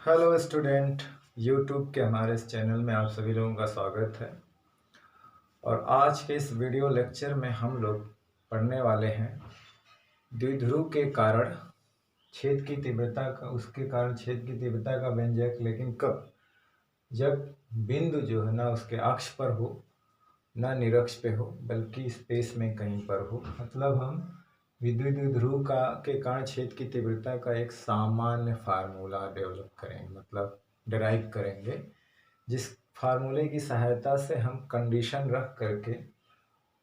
Hello student. YouTube के हमारे इस चैनल में आप सभी लोगों का स्वागत है। और आज के इस वीडियो लेक्चर में हम लोग पढ़ने वाले हैं द्विध्रुव के कारण छेद की तीव्रता का छेद की तीव्रता का व्यंजक, लेकिन कब? जब बिंदु जो है ना उसके अक्ष पर हो, ना निरक्ष पे हो, बल्कि स्पेस में कहीं पर हो। मतलब हम विद्युत ध्रुव के कारण छेद की तीव्रता का एक सामान्य फार्मूला डेवलप करेंगे, मतलब डिराइव करेंगे, जिस फार्मूले की सहायता से हम कंडीशन रख करके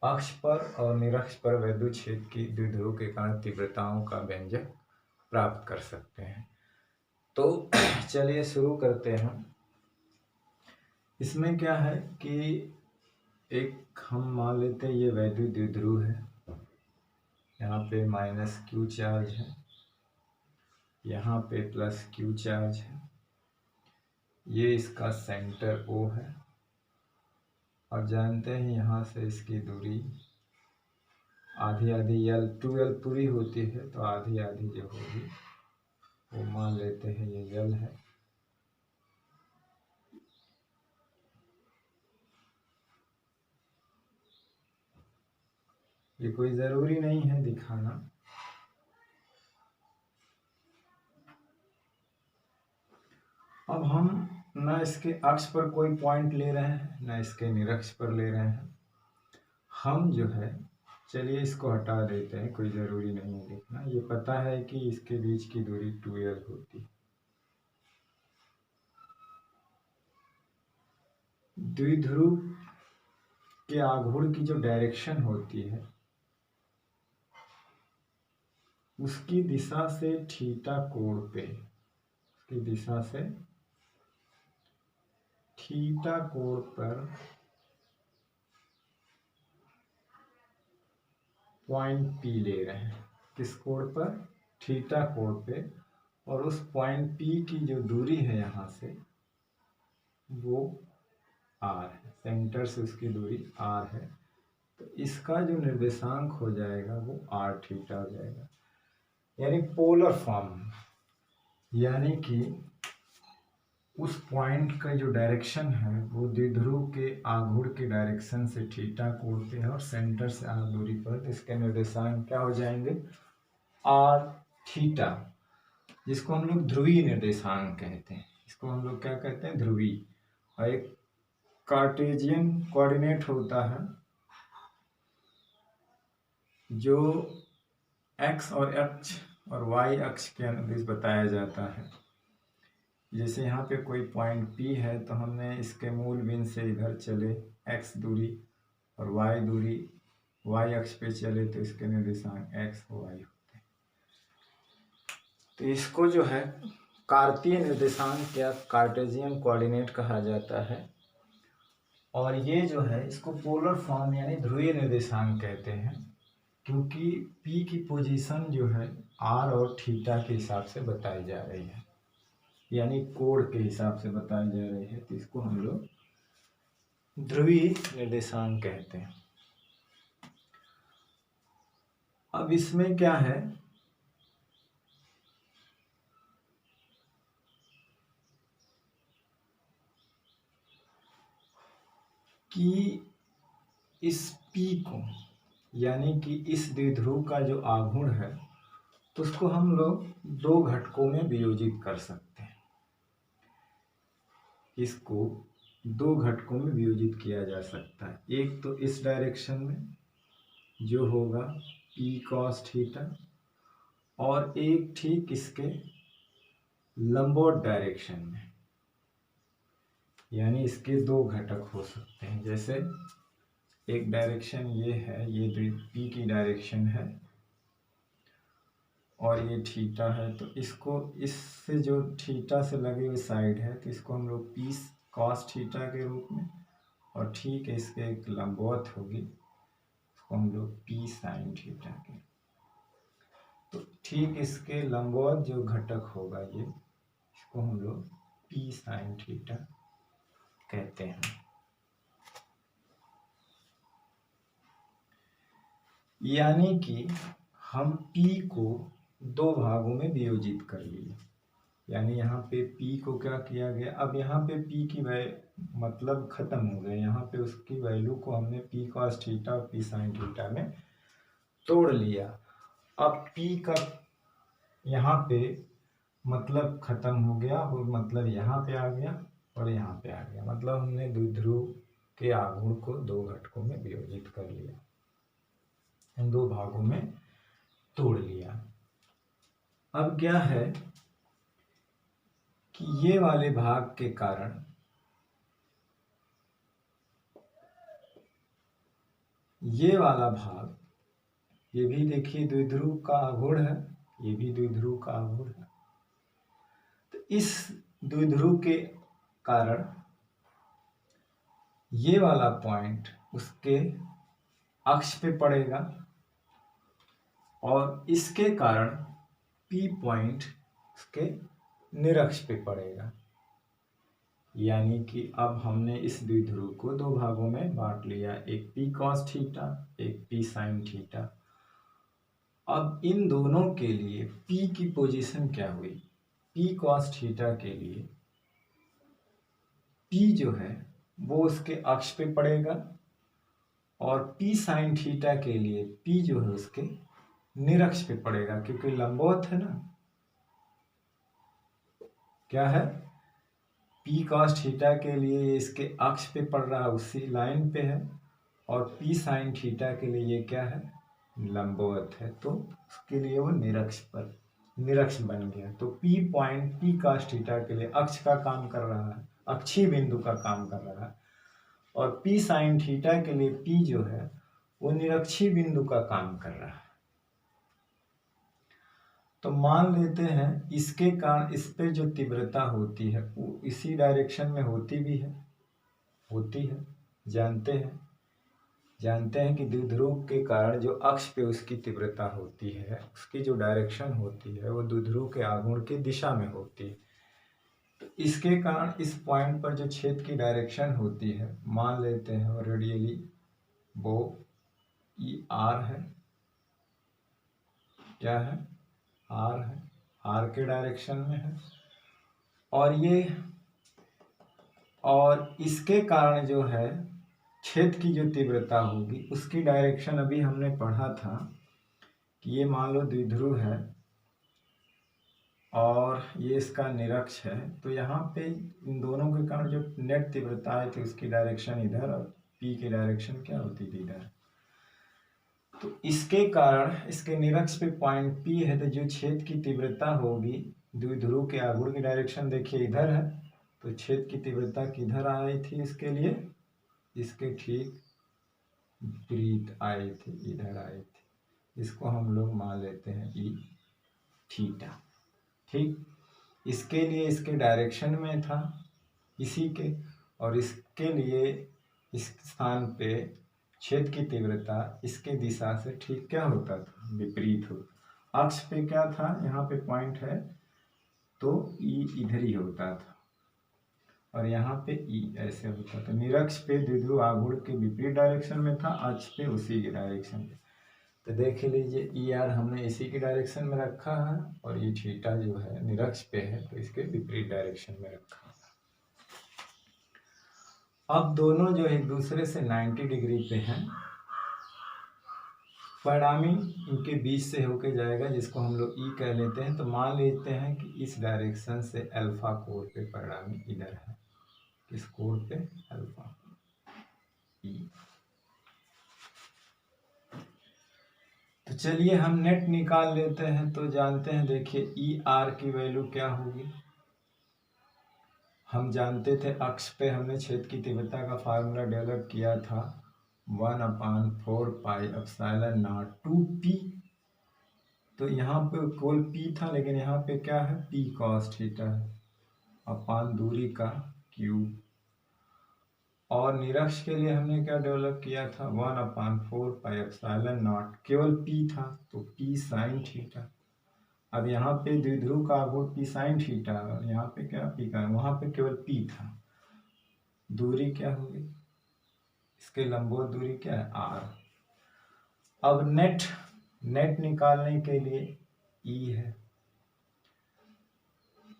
अक्ष पर और निरक्ष पर वैद्युत छेद की द्विध्रुव के कारण तीव्रताओं का व्यंजक प्राप्त कर सकते हैं। तो चलिए शुरू करते हैं। इसमें क्या है कि एक हम मान लेते हैं ये वैद्युत द्विध्रुव है, यहाँ पे माइनस क्यू चार्ज है, यहाँ पे प्लस क्यू चार्ज है, ये इसका सेंटर O है, और जानते हैं यहाँ से इसकी दूरी आधी आधी L 2L पूरी होती है, तो आधी आधी जो होगी वो मान लेते हैं ये L है। ये कोई ज़रूरी नहीं है दिखाना। अब हम ना इसके अक्ष पर कोई पॉइंट ले रहे हैं, ना इसके निरक्ष पर ले रहे हैं। हम जो है, चलिए इसको हटा देते हैं, कोई ज़रूरी नहीं है देखना। ये पता है कि इसके बीच की दूरी 2L होती है। द्विध्रुव के आघूर्ण की जो डायरेक्शन होती है उसकी दिशा से थीटा कोण पे, उसकी दिशा से थीटा कोण पर पॉइंट P ले रहे हैं। किस कोण पर? थीटा कोण पे। और उस पॉइंट P की जो दूरी है यहाँ से वो R है, सेंटर से उसकी दूरी R है। तो इसका जो निर्देशांक हो जाएगा वो R थीटा हो जाएगा, यानी पोलर फॉर्म। यानी कि उस पॉइंट का जो डायरेक्शन है वो द्विध्रुव के आघूर्ण के डायरेक्शन से थीटा कोण पे है और सेंटर से R दूरी पर। तो इसके निर्देशांक क्या हो जाएंगे? R थीटा, जिसको हम लोग ध्रुवीय निर्देशांक कहते हैं। इसको हम लोग क्या कहते हैं? ध्रुवीय। और एक कार्टेशियन कोऑर्डिनेट होता है जो x और अक्ष और y अक्ष के अनुदिश बताया जाता है। जैसे यहाँ पे कोई पॉइंट P है तो हमने इसके मूल बिंदु से इधर चले x दूरी और y दूरी, y अक्ष पे चले तो इसके निर्देशांक x और y होते हैं। तो इसको जो है कार्तीय निर्देशांक या कार्टेशियन कोऑर्डिनेट कहा जाता है। और ये जो है इसको पोलर फॉर्म यानी ध्रुवीय निर्देशांक कहते हैं, क्योंकि P की पोजीशन जो है R और थीटा के हिसाब से बताई जा रही है, यानी कोण के हिसाब से बताई जा रही है। तो इसको हम लोग ध्रुवीय निर्देशांक कहते हैं। अब इसमें क्या है कि इस P को, यानी कि इस द्विध्रुव का जो आघूर्ण है तो उसको हम लोग दो घटकों में वियोजित कर सकते हैं। इसको दो घटकों में वियोजित किया जा सकता है। एक तो इस डायरेक्शन में जो होगा P cos थीटा, और एक ठीक इसके लंबवत डायरेक्शन में, यानी इसके दो घटक हो सकते हैं। जैसे एक डायरेक्शन ये है, ये P की डायरेक्शन है और ये थीटा है, तो इसको इससे जो थीटा से लगे हुए साइड है तो इसको हम लोग P cos थीटा के रूप में, और ठीक है इसके एक लंबवत होगी, इसको हम लोग P sin थीटा के। तो ठीक इसके लंबवत जो घटक होगा ये, इसको हम लोग P sin थीटा कहते हैं। यानी कि हम P को दो भागों में वियोजित कर लिए, यानी यहाँ पे P को क्या किया गया, अब यहाँ पे P की मतलब ख़त्म हो गए, यहाँ पे उसकी वैल्यू को हमने P cos थीटा और P sin थीटा में तोड़ लिया। अब P का यहाँ पे मतलब ख़त्म हो गया और मतलब यहाँ पे आ गया और यहाँ पे आ गया, मतलब हमने द्विध्रुव के आघूर्ण को दो घटकों में विभाजित कर लिया, इन दो भागों में तोड़ लिया। अब क्या है कि ये वाले भाग के कारण ये वाला भाग, ये भी देखिए द्विध्रुव का आघूर्ण है, ये भी द्विध्रुव का आघूर्ण है, तो इस द्विध्रुव के कारण ये वाला पॉइंट उसके अक्ष पे पड़ेगा और इसके कारण P पॉइंट उसके निरक्ष पे पड़ेगा। यानी कि अब हमने इस द्विध्रुव को दो भागों में बांट लिया, एक P cos थीटा, एक P sin थीटा। अब इन दोनों के लिए P की पोजीशन क्या हुई, P cos थीटा के लिए P जो है वो उसके अक्ष पे पड़ेगा और P sin थीटा के लिए P जो है उसके निरक्ष पे पड़ेगा, क्योंकि लंबवत है ना। क्या है, P cos थीटा के लिए इसके अक्ष पे पड़ रहा है, उसी लाइन पे है, और P sin थीटा के लिए ये क्या है, लंबवत है, तो उसके लिए वो निरक्ष बन गया। तो P point P cos theta के लिए अक्ष का काम कर रहा है, अक्षीय बिंदु का काम कर रहा है, और P sin थीटा के लिए P जो है वो निरक्षीय बिंदु का काम कर रहा है। तो मान लेते हैं इसके कारण इस पे जो तीव्रता होती है वो इसी डायरेक्शन में होती है। जानते हैं कि द्विध्रुव के कारण जो अक्ष पे उसकी तीव्रता होती है, उसकी जो डायरेक्शन होती है वो द्विध्रुव के आघूर्ण की दिशा में होती है। तो इसके कारण इस पॉइंट पर जो छेद की डायरेक्शन होती है, मान लेते हैं रेडियली वो ER है, क्या है, R है, R के डायरेक्शन में है, और इसके कारण जो है छेद की जो तीव्रता होगी उसकी डायरेक्शन अभी हमने पढ़ा था कि ये मान लो द्विध्रुव है और ये इसका निरक्ष है, तो यहाँ पे इन दोनों के कारण जो नेट तीव्रता आई थी उसकी डायरेक्शन इधर और P की डायरेक्शन क्या होती थी, इधर। तो इसके कारण इसके निरक्ष पे पॉइंट P है, तो जो छेद की तीव्रता होगी द्विध्रुव के आघूर्ण की डायरेक्शन देखिए इधर है, तो छेद की तीव्रता किधर आई थी, इसके लिए इसके ठीक विपरीत आई थी, इधर आई थी। इसको हम लोग मान लेते हैं E थीटा, ठीक। इसके लिए इसके डायरेक्शन में था इसी के, और इसके लिए इस स्थान पे छेद की तीव्रता इसके दिशा से ठीक क्या होता था, विपरीत होता। अक्ष पे क्या था, यहाँ पे पॉइंट है तो E इधर ही होता था और यहाँ पे E ऐसे होता था। निरक्ष पे द्विध्रुव आघूर्ण के विपरीत डायरेक्शन में था, अक्ष पे उसी के डायरेक्शन में। तो देख लीजिए ER हमने इसी की डायरेक्शन में रखा है और ये थीटा जो है निरक्ष पे है तो इसके विपरीत डायरेक्शन में रखा है। अब दोनों जो एक दूसरे से 90 डिग्री पे हैं, परिणामी इनके बीच से होके जाएगा जिसको हम लोग E कह लेते हैं। तो मान लेते हैं कि इस डायरेक्शन से अल्फा कोण पे परिणामी इधर है, किस कोण पे, अल्फा E। तो चलिए हम नेट निकाल लेते हैं। तो जानते हैं, देखिए ER की वैल्यू क्या होगी, हम जानते थे अक्ष पे हमने छेद की तीव्रता का फार्मूला डेवलप किया था 1/4 पाई एप्सिलॉन नॉट 2P। तो यहाँ पे केवल P था, लेकिन यहाँ पे क्या है, P cos थीटा है अपान दूरी का क्यूब। और निरक्ष के लिए हमने क्या डेवलप किया था, 1/4 पाई एप्सिलॉन नॉट, केवल P था तो P sin थीटा। अब यहाँ पे द्विध्रुव का आघूर्ण P sin थीटा, यहाँ पे क्या P का, वहाँ पे केवल P था। दूरी क्या होगी, इसके लंबवत दूरी क्या है, R। अब नेट निकालने के लिए E है,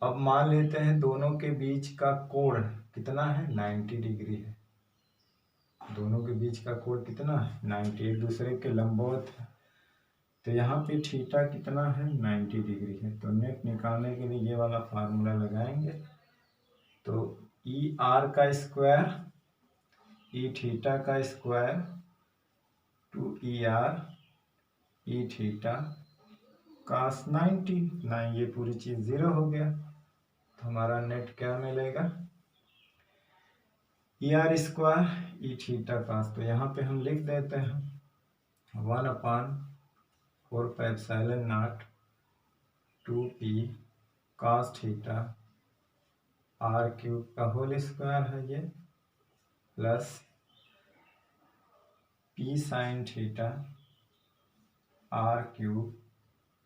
अब मान लेते हैं दोनों के बीच का कोण कितना है, 90 डिग्री है। दोनों के बीच का कोण कितना है, 90, एक दूसरे के लंबवत है। तो यहाँ पे थीटा कितना है, 90 डिग्री है। तो नेट निकालने के लिए ये वाला फार्मूला लगाएंगे। तो ई आर का स्क्वायर ई थीटा का square two E R E theta cos 90, ना ये पूरी चीज 0 हो गया। तो हमारा नेट क्या मिलेगा, E R square E theta cos. तो यहाँ पे हम लिख देते हैं 1/4πε0 2p cos theta are cube का होल स्क्वायर है ये, plus P sine theta are cube,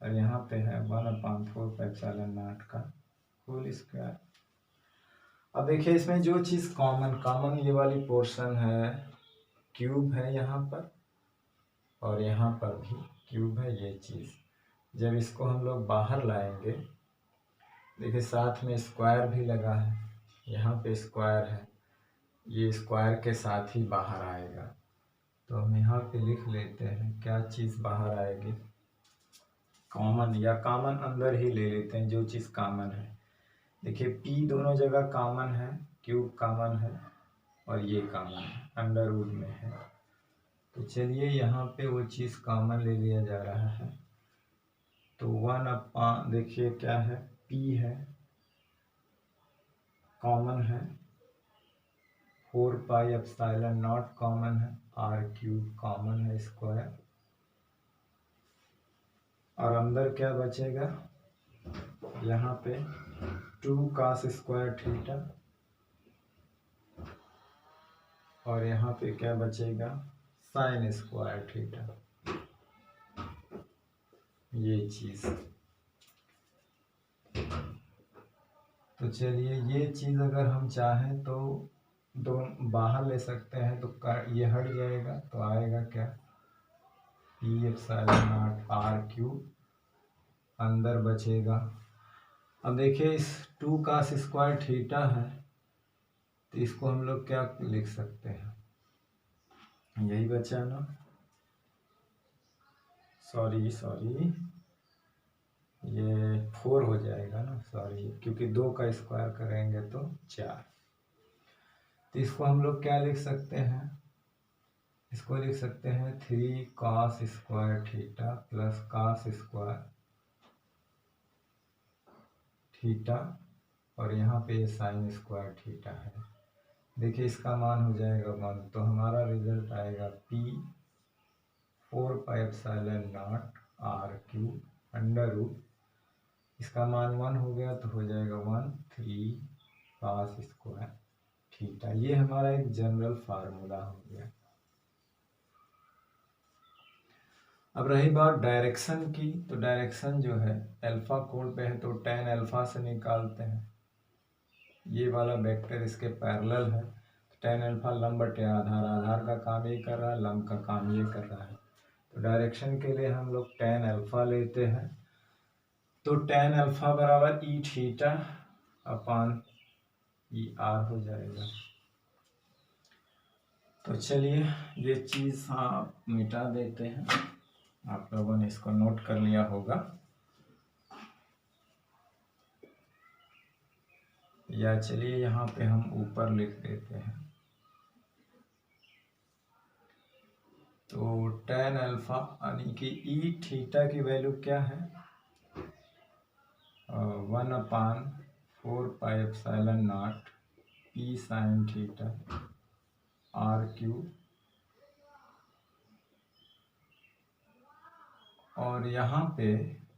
और यहाँ पे है 1/4πε0 का होल स्क्वायर। अब देखिए इसमें जो चीज़ कॉमन ये वाली पोर्शन है, क्यूब है यहाँ पर और यहाँ पर भी क्यूब है। ये चीज़ जब इसको हम लोग बाहर लाएंगे, देखिए साथ में स्क्वायर भी लगा है, यहाँ पे स्क्वायर है, ये स्क्वायर के साथ ही बाहर आएगा। तो हम यहाँ पे लिख लेते हैं क्या चीज़ बाहर आएगी, कॉमन, या कॉमन अंदर ही ले लेते हैं जो चीज़ कॉमन है। देखिए p दोनों जगह कॉमन है, क्यूब कॉमन है और ये कॉमन है, अंडर रूट में है। तो चलिए यहाँ पे वो चीज़ कॉमन ले लिया जा रहा है। तो 1/, देखिए क्या है, p है कॉमन है, 4πε0 कॉमन है, आर क्यूब कॉमन है स्क्वायर, और अंदर क्या बचेगा, यहाँ पे 2 cos स्क्वायर थीटा, और यहाँ पे क्या बचेगा, साइन स्क्वायर थीटा। ये चीज़, तो चलिए ये चीज़ अगर हम चाहें तो दोनों बाहर ले सकते हैं, तो ये हट जाएगा। तो आएगा क्या, πε0 आर क्यूब, अंदर बचेगा। अब देखिए इस 2 cos स्क्वायर थीटा है, तो इसको हम लोग क्या लिख सकते हैं, यही बचा ना, सॉरी ये 4 हो जाएगा ना, सॉरी, क्योंकि 2 का स्क्वायर करेंगे तो 4। तो इसको हम लोग क्या लिख सकते हैं, इसको लिख सकते हैं 3 cos square theta plus cos square theta, और यहाँ पे ये साइन स्क्वायर थीटा है। देखिए इसका मान हो जाएगा 1। तो हमारा रिजल्ट आएगा p 4πε0 r cube under root, इसका मान 1 हो गया तो हो जाएगा 1/3 cos स्क्वायर थीटा। ये हमारा एक जनरल फार्मूला हो गया। अब रही बात डायरेक्शन की, तो डायरेक्शन जो है अल्फा कोण पे है तो tan अल्फा से निकालते हैं। ये वाला वेक्टर इसके पैरेलल है, तो tan अल्फा लंब बटे आधार, आधार का काम ये कर रहा है, लंब का काम ये कर रहा है। तो डायरेक्शन के लिए हम लोग tan अल्फा लेते हैं। तो tan अल्फा बराबर E theta upon E R हो जाएगा। तो चलिए ये चीज़ आप मिटा देते हैं, आप लोगों ने इसको नोट कर लिया होगा, या चलिए यहाँ पे हम ऊपर लिख देते हैं। तो tan अल्फा यानी कि ई थीटा की वैल्यू क्या है, 1/4πε0 p sine theta are cube, और यहाँ पे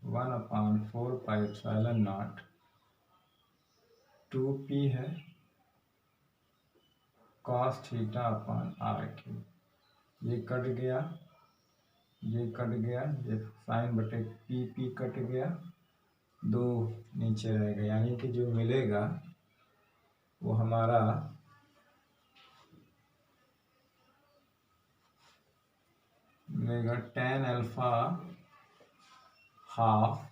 1/4πε0 2p है cos theta upon r cube. ये कट गया, ये कट गया, ये साइन बटे पी कट गया, 2 नीचे रहेगा, यानी कि जो मिलेगा वो हमारा मिलेगा tan alpha half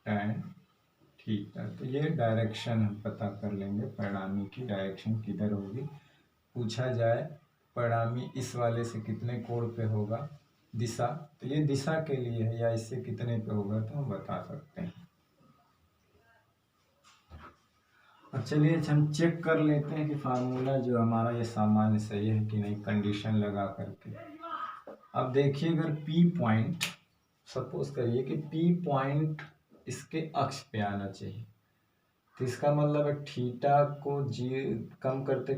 tan theta. तो ये डायरेक्शन हम पता कर लेंगे, परिणामी की डायरेक्शन किधर होगी। पूछा जाए परिणामी इस वाले से कितने कोण पे होगा, दिशा, तो ये दिशा के लिए है, या इससे कितने पे होगा तो हम बता सकते हैं। अब चलिए हम चेक कर लेते हैं कि फार्मूला जो हमारा ये सामान्य सही है कि नहीं, कंडीशन लगा करके। अब देखिए, अगर P पॉइंट, सपोज करिए कि P पॉइंट इसके अक्ष पे आना चाहिए, तो इसका मतलब है थीटा को कम करते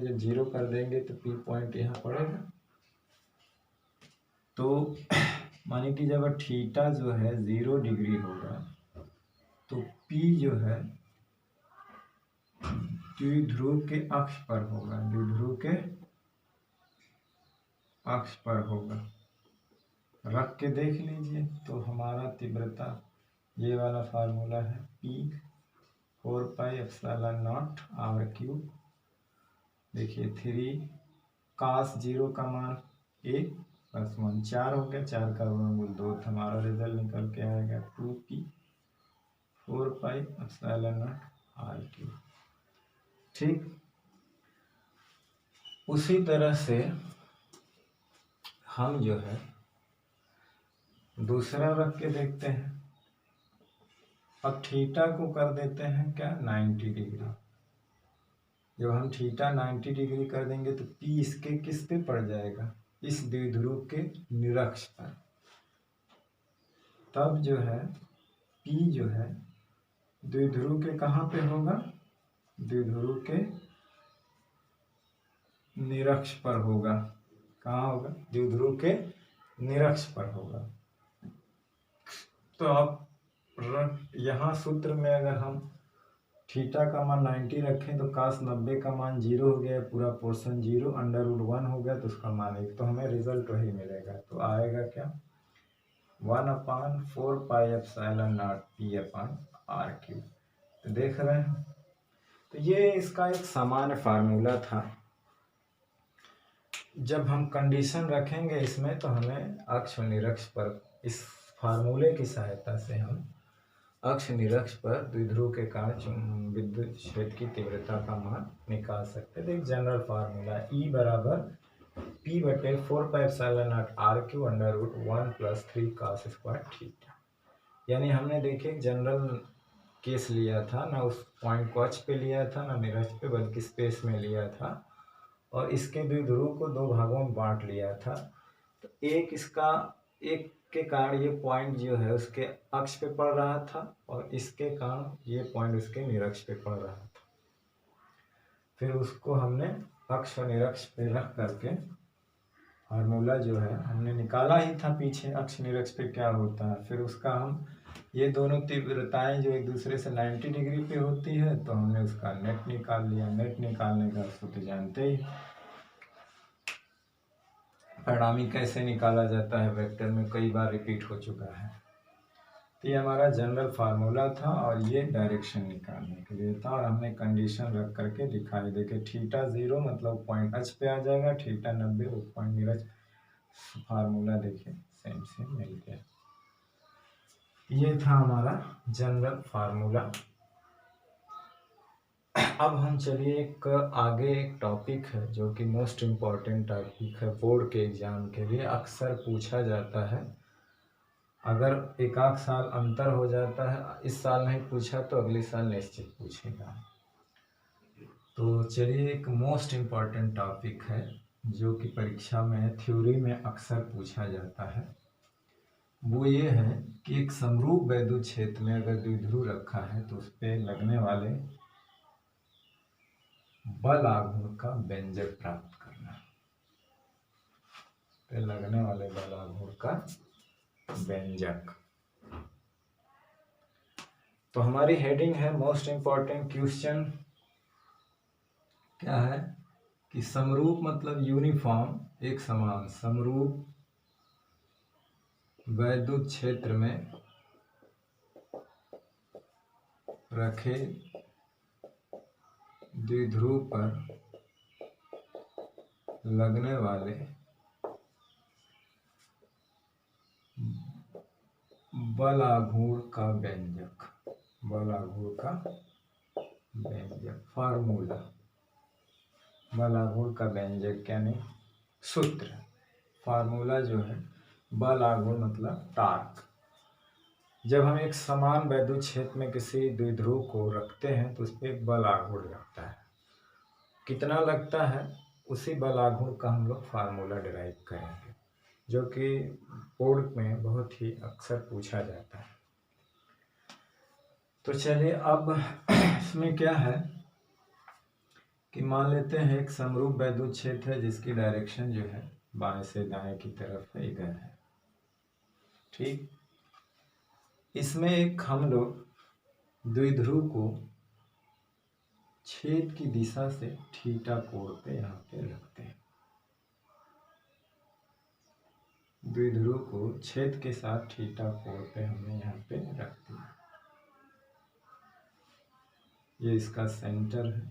जब 0 कर देंगे तो P पॉइंट यहाँ पड़ेगा। तो मानिए कि जब थीटा जो है 0 डिग्री होगा तो P जो है द्विध्रुव के अक्ष पर होगा, द्विध्रुव के अक्ष पर होगा। रख के देख लीजिए, तो हमारा तीव्रता ये वाला फार्मूला है, P 4πε0 r³। देखिए 3 cos 0 का मान 1 + 1 4 हो गया, 4 का वर्गमूल 2, हमारा रिजल्ट निकल के आएगा 2P 4πε0 r³। ठीक, उसी तरह से हम जो है दूसरा रख के देखते हैं। अब थीटा को कर देते हैं क्या, 90 डिग्री। जब हम थीटा 90 डिग्री कर देंगे तो P इसके किस पे पड़ जाएगा, इस द्विध्रुव के निरक्ष पर। तब जो है P जो है द्विध्रुव के कहाँ पे होगा, द्विध्रुव के निरक्ष पर होगा। कहाँ होगा, द्विध्रुव के निरक्ष पर होगा। तो अब यहाँ सूत्र में अगर हम थीटा का मान 90 रखें तो cos 90 का मान 0 हो गया, पूरा पोर्शन 0, √1 हो गया तो उसका मान 1, तो हमें रिजल्ट वही मिलेगा। तो आएगा क्या, 1/4πε0 P/r³। तो देख रहे हैं, तो ये इसका एक सामान्य फार्मूला था। जब हम कंडीशन रखेंगे इसमें तो हमें अक्ष और निरक्ष पर, इस फार्मूले की सहायता से हम अक्ष निरक्ष पर द्विध्रुव के कारण विद्युत क्षेत्र की तीव्रता का मान निकाल सकते हैं। एक जनरल फार्मूला E बराबर P/4πε0 r³ √1 + 3 cos² थीटा। यानी हमने देखिए जनरल केस लिया था, ना उस पॉइंट को अक्ष पे लिया था ना निरक्ष पे, बल्कि स्पेस में लिया था, और इसके द्विध्रुव को 2 भागों में बांट लिया था। तो एक के कारण ये पॉइंट जो है उसके अक्ष पे पड़ रहा था, और इसके कारण ये पॉइंट उसके निरक्ष पे पड़ रहा था। फिर उसको हमने अक्ष और निरक्ष पे रख करके फार्मूला जो है हमने निकाला ही था पीछे, अक्ष निरक्ष पे क्या होता है। फिर उसका हम ये दोनों तीव्रताएं जो एक दूसरे से 90 डिग्री पे होती है, तो हमने उसका नेट निकाल लिया। नेट निकालने का सूत्र जानते ही, परिणामी कैसे निकाला जाता है, वेक्टर में कई बार रिपीट हो चुका है। तो ये हमारा जनरल फार्मूला था, और ये डायरेक्शन निकालने के लिए था, और हमने कंडीशन रख करके दिखाई। देखिए थीटा 0 मतलब पॉइंट अक्ष पे आ जाएगा, थीटा 90 वो पॉइंट निरक्ष। फार्मूला देखिए सेम सेम मिल गया। ये था हमारा जनरल फार्मूला। अब हम चलिए एक आगे एक टॉपिक है जो कि मोस्ट इम्पॉर्टेंट टॉपिक है बोर्ड के एग्जाम के लिए, अक्सर पूछा जाता है। अगर एक आध साल अंतर हो जाता है, इस साल नहीं पूछा तो अगले साल निश्चित पूछेगा। तो चलिए एक मोस्ट इम्पॉर्टेंट टॉपिक है जो कि परीक्षा में थ्योरी में अक्सर पूछा जाता है। वो ये है कि एक समरूप वैद्युत क्षेत्र में अगर द्विध्रुव रखा है तो उस पर लगने वाले बल आघूर्ण का व्यंजक प्राप्त करना। पे लगने वाले बल आघूर्ण का व्यंजक। तो हमारी हेडिंग है मोस्ट इंपॉर्टेंट क्वेश्चन। क्या है कि समरूप मतलब यूनिफॉर्म, एक समान, समरूप वैद्युत क्षेत्र में रखे द्विध्रुव पर लगने वाले बल आघूर्ण का व्यंजक, बल आघूर्ण का व्यंजक, फार्मूला। बल आघूर्ण का व्यंजक यानी सूत्र, फार्मूला जो है बल आघूर्ण मतलब टार्क। जब हम एक समान वैद्युत क्षेत्र में किसी द्विध्रुव को रखते हैं तो उस पर एक बल आघूर्ण लगता है। कितना लगता है उसी बल आघूर्ण का हम लोग फार्मूला डिराइव करेंगे, जो कि बोर्ड में बहुत ही अक्सर पूछा जाता है। तो चलिए अब इसमें क्या है कि मान लेते हैं एक समरूप वैद्युत क्षेत्र है जिसकी डायरेक्शन जो है बाएं से दाएं की तरफ है, इधर है। ठीक, इसमें एक हम लोग द्विध्रुव को छेद की दिशा से थीटा कोण पे यहाँ पे रखते हैं। द्विध्रुव को छेद के साथ थीटा कोण पे हमने यहाँ पे रख दिया। ये इसका सेंटर है।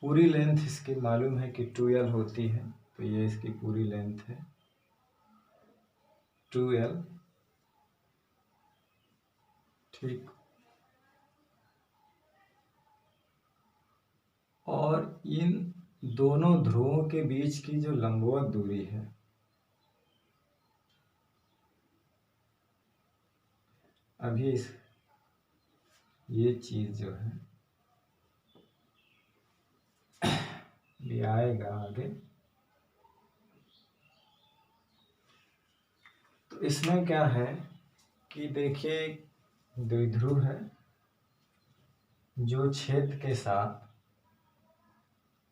पूरी लेंथ इसकी मालूम है कि 2l होती है, तो ये इसकी पूरी लेंथ है 2l। ठीक, और इन दोनों ध्रुवों के बीच की जो लंबवत दूरी है, अभी ये चीज जो है ये आएगा आगे। तो इसमें क्या है कि देखिए द्विध्रुव है जो छेद के साथ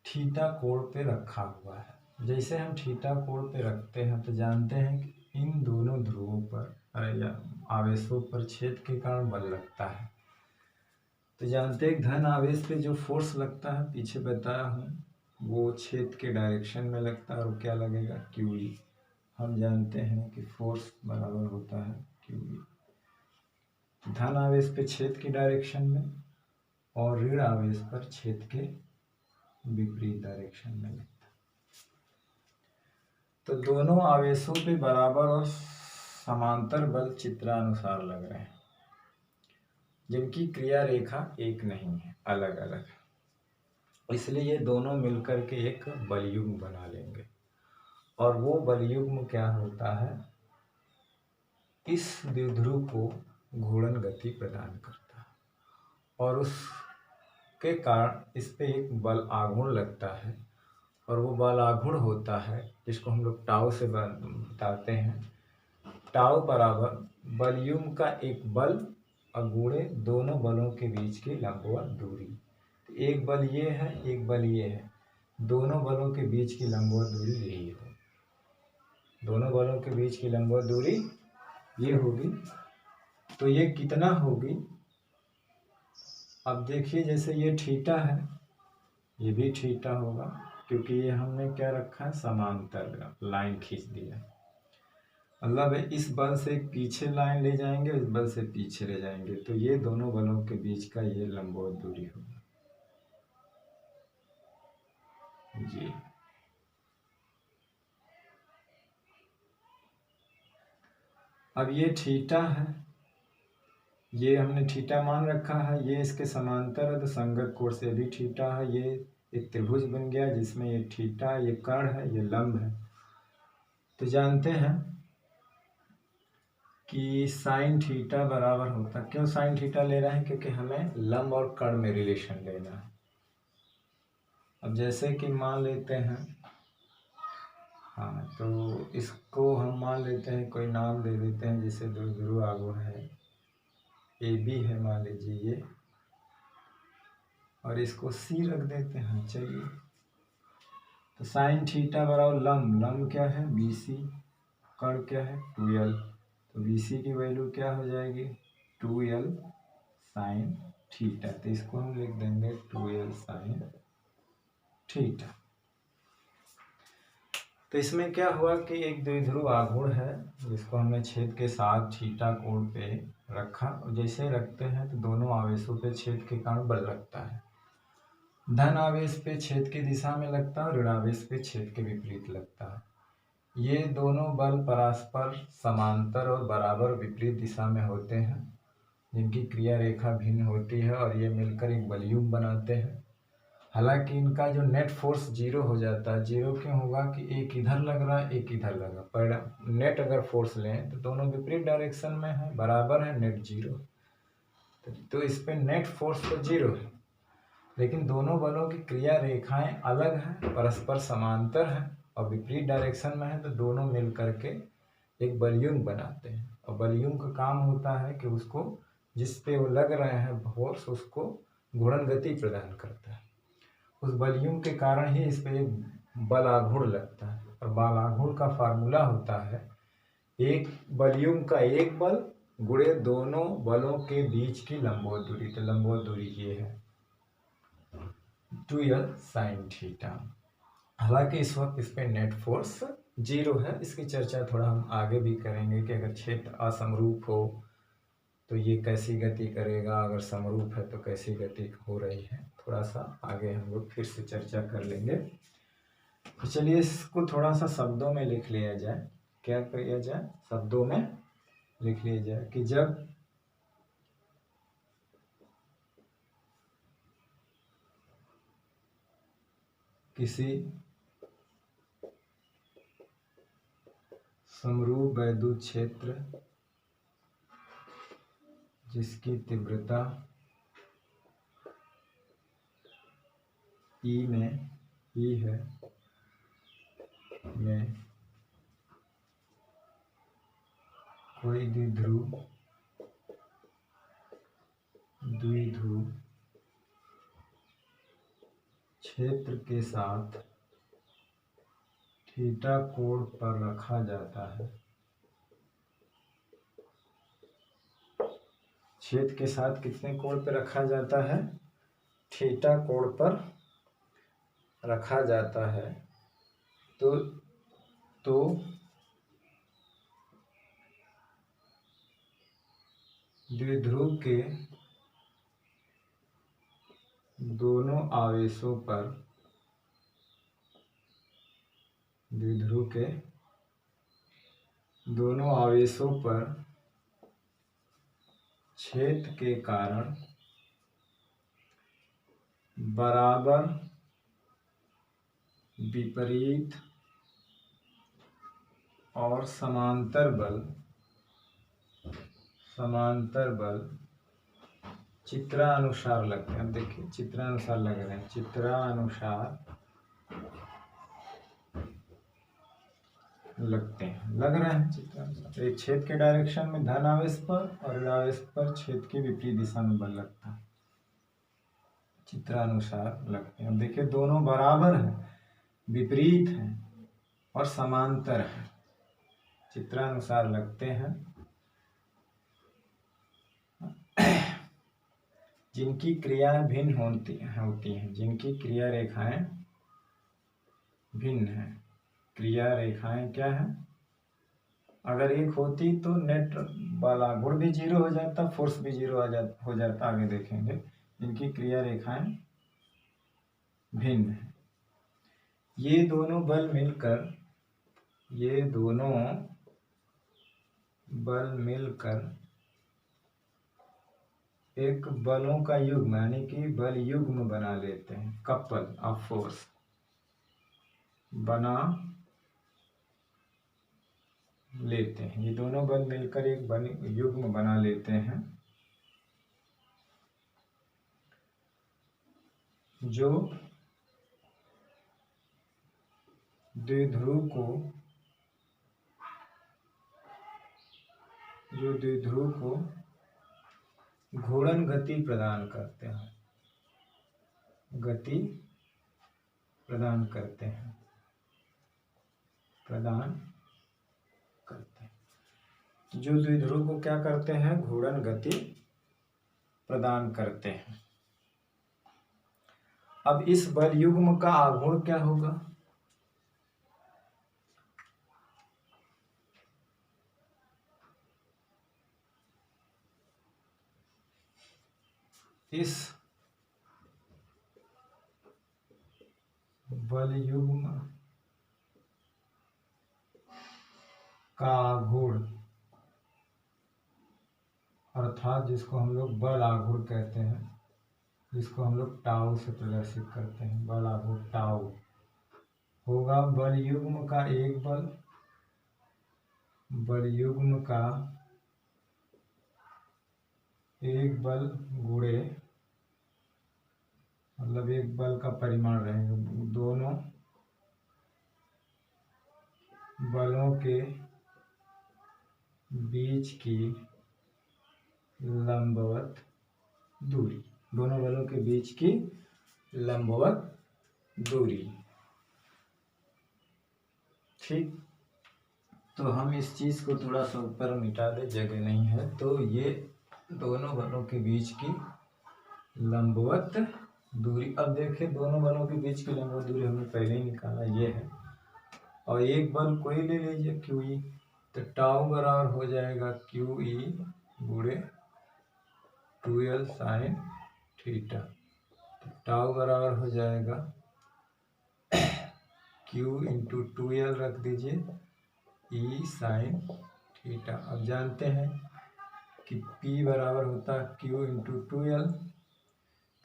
थीटा कोण पे रखा हुआ है। जैसे हम थीटा कोण पे रखते हैं तो जानते हैं कि इन दोनों ध्रुवों पर या आवेशों पर छेद के कारण बल लगता है। तो जानते हैं धन आवेश पे जो फोर्स लगता है, पीछे बताया हूँ, वो छेद के डायरेक्शन में लगता है। और क्या लगेगा, QE। हम जानते हैं कि फोर्स बराबर होता है QE। धन आवेश पे छेद की डायरेक्शन में और ऋण आवेश पर छेद के विपरीत डायरेक्शन में लगता है। तो दोनों आवेशों पे बराबर और समांतर बल चित्रानुसार लग रहे हैं, जिनकी क्रिया रेखा एक नहीं है, अलग अलग है। इसलिए ये दोनों मिलकर के एक बलयुग्म बना लेंगे। और वो बलयुग्म क्या होता है, इस द्विध्रुव को घूर्णन गति प्रदान करता है और उसके कारण इस पे एक बल आघूर्ण लगता है। और वो बल आघूर्ण होता है जिसको हम लोग टाउ से बताते हैं। टाउ बराबर बलयुग्म का एक बल अगुणे दोनों बलों के बीच की लंबवत दूरी। एक बल ये है, एक बल ये है, दोनों बलों के बीच की लंबवत दूरी यही है। दोनों बलों के बीच की लंबवत दूरी ये होगी। तो ये कितना होगी, अब देखिए जैसे ये थीटा है, ये भी थीटा होगा, क्योंकि ये हमने क्या रखा है, समांतर लाइन खींच दिया। मतलब इस बल से पीछे लाइन ले जाएंगे, इस बल से पीछे ले जाएंगे, तो ये दोनों बलों के बीच का ये लंबवत दूरी होगी जी। अब ये थीटा है, ये हमने थीटा मान रखा है, ये इसके समांतर है तो संगत कोण से भी थीटा है। ये एक त्रिभुज बन गया जिसमें ये थीटा, ये कर्ण है, ये लंब है। तो जानते हैं कि साइन थीटा बराबर होता, क्यों साइन थीटा ले रहे हैं, क्योंकि हमें लंब और कर्ण में रिलेशन लेना है। अब जैसे कि मान लेते हैं, हाँ, तो इसको हम मान लेते हैं, कोई नाम दे देते हैं, जैसे द्विध्रुव आघूर्ण है AB है मान लीजिए ये, और इसको C रख देते हैं। चलिए, तो साइन थीटा बराबर लंब, लंब क्या है BC, कर्ण क्या है 2l, तो BC की वैल्यू क्या हो जाएगी 2l साइन थीटा। तो इसको हम लिख देंगे 2l साइन थीटा। तो इसमें क्या हुआ कि एक द्विध्रुव आघूर्ण है जिसको हमने छेद के साथ थीटा कोण पे रखा, और जैसे रखते हैं तो दोनों आवेशों पे छेद के कारण बल लगता है। धन आवेश पे छेद की दिशा में लगता है और ऋण आवेश पे छेद के विपरीत लगता है। ये दोनों बल परस्पर समांतर और बराबर विपरीत दिशा में होते हैं, जिनकी क्रिया रेखा भिन्न होती है और ये मिलकर एक बलयुग बनाते हैं। हालांकि इनका जो नेट फोर्स जीरो हो जाता है। जीरो क्यों होगा कि एक इधर लग रहा है, एक इधर लगा, पर नेट अगर फोर्स लें तो दोनों विपरीत डायरेक्शन में है, बराबर है, नेट जीरो। तो इस पे नेट फोर्स तो जीरो है, लेकिन दोनों बलों की क्रिया रेखाएं अलग हैं, परस्पर समांतर हैं और विपरीत डायरेक्शन में है, तो दोनों मिल करके एक बलयुग बनाते हैं। और बलयुग का काम होता है कि उसको जिस पे वो लग रहे हैं फोर्स, उसको घूर्णन गति प्रदान करता है। उस बलयुग के कारण ही इस पे एक बल आघूर्ण लगता है। और बल आघूर्ण का फार्मूला होता है एक बलयुग का एक बल गुणे दोनों बलों के बीच की लंबवत दूरी। तो लंबवत दूरी ये है 2l sin थीटा। हालांकि इस वक्त इस पे नेट फोर्स जीरो है। इसकी चर्चा थोड़ा हम आगे भी करेंगे कि अगर क्षेत्र असमरूप हो तो ये कैसी गति करेगा, अगर समरूप है तो कैसी गति हो रही है, थोड़ा सा आगे हम लोग फिर से चर्चा कर लेंगे। तो चलिए इसको थोड़ा सा शब्दों में लिख लिया जाए। क्या किया जाए, शब्दों में लिख लिया जाए कि जब किसी समरूप वैद्युत क्षेत्र जिसकी तीव्रता ई में ई है में कोई द्विध्रुव क्षेत्र के साथ थीटा कोण पर रखा जाता है। क्षेत्र के साथ कितने कोण पर रखा जाता है? थीटा कोण पर रखा जाता है। तो द्विध्रुव के दोनों आवेशों पर क्षेत्र के कारण बराबर विपरीत और समांतर बल चित्रानुसार लगते हैं। देखिए चित्रानुसार लग रहे हैं, चित्रानुसार लगते हैं, लग रहे हैं चित्रानुसार। एक छेद के डायरेक्शन में धन आवेश पर और आवेश पर छेद के विपरीत दिशा में बल लगता है, चित्रानुसार लगते हैं। देखिए दोनों बराबर हैं, विपरीत हैं और समांतर हैं, चित्रानुसार लगते हैं। जिनकी क्रियाएं भिन्न होती हैं, जिनकी क्रिया रेखाएं भिन्न हैं। क्रिया रेखाएं क्या है? अगर एक होती तो नेट वाला गुण भी जीरो हो जाता, फोर्स भी जीरो हो जाता, आगे देखेंगे। जिनकी क्रिया रेखाएं भिन्न है, ये दोनों बल मिलकर एक बलों का युग्म यानी कि बल युग्म बना लेते हैं। कपल ऑफ फोर्स बना लेते हैं। ये दोनों बल मिलकर एक युग्म बना लेते हैं जो द्विध्रुव को घूर्णन गति प्रदान करते हैं, जो द्विध्रुव को क्या करते हैं? घूर्णन गति प्रदान करते हैं। अब इस बल युग्म का आघूर्ण क्या होगा? इस बल युग्म का आघूर्ण अर्थात जिसको हम लोग बल आघूर्ण कहते हैं, जिसको हम लोग टाउ से प्रदर्शित करते हैं। बल आघूर्ण टाउ होगा बल युग्म का एक बल, बल युग्म का एक बल गुणे, मतलब एक बल का परिमाण रहेगा दोनों बलों के बीच की लंबवत दूरी, दोनों बलों के बीच की लंबवत दूरी। ठीक, तो हम इस चीज को थोड़ा सा ऊपर मिटा दे, जगह नहीं है। तो ये दोनों बलों के बीच की लंबवत दूरी। अब देखें, दोनों बलों के बीच की लंबवत दूरी हमने पहले ही निकाला, ये है। और एक बल कोई ले लीजिए क्यू ई, तो टाउ बराबर हो जाएगा क्यू ई गुणे 2l साइन थीटा। तो टाउ बराबर हो जाएगा क्यू इंटू 2l रख दीजिए ई साइन थीटा। अब जानते हैं कि P बराबर होता है Q इंटू 2l,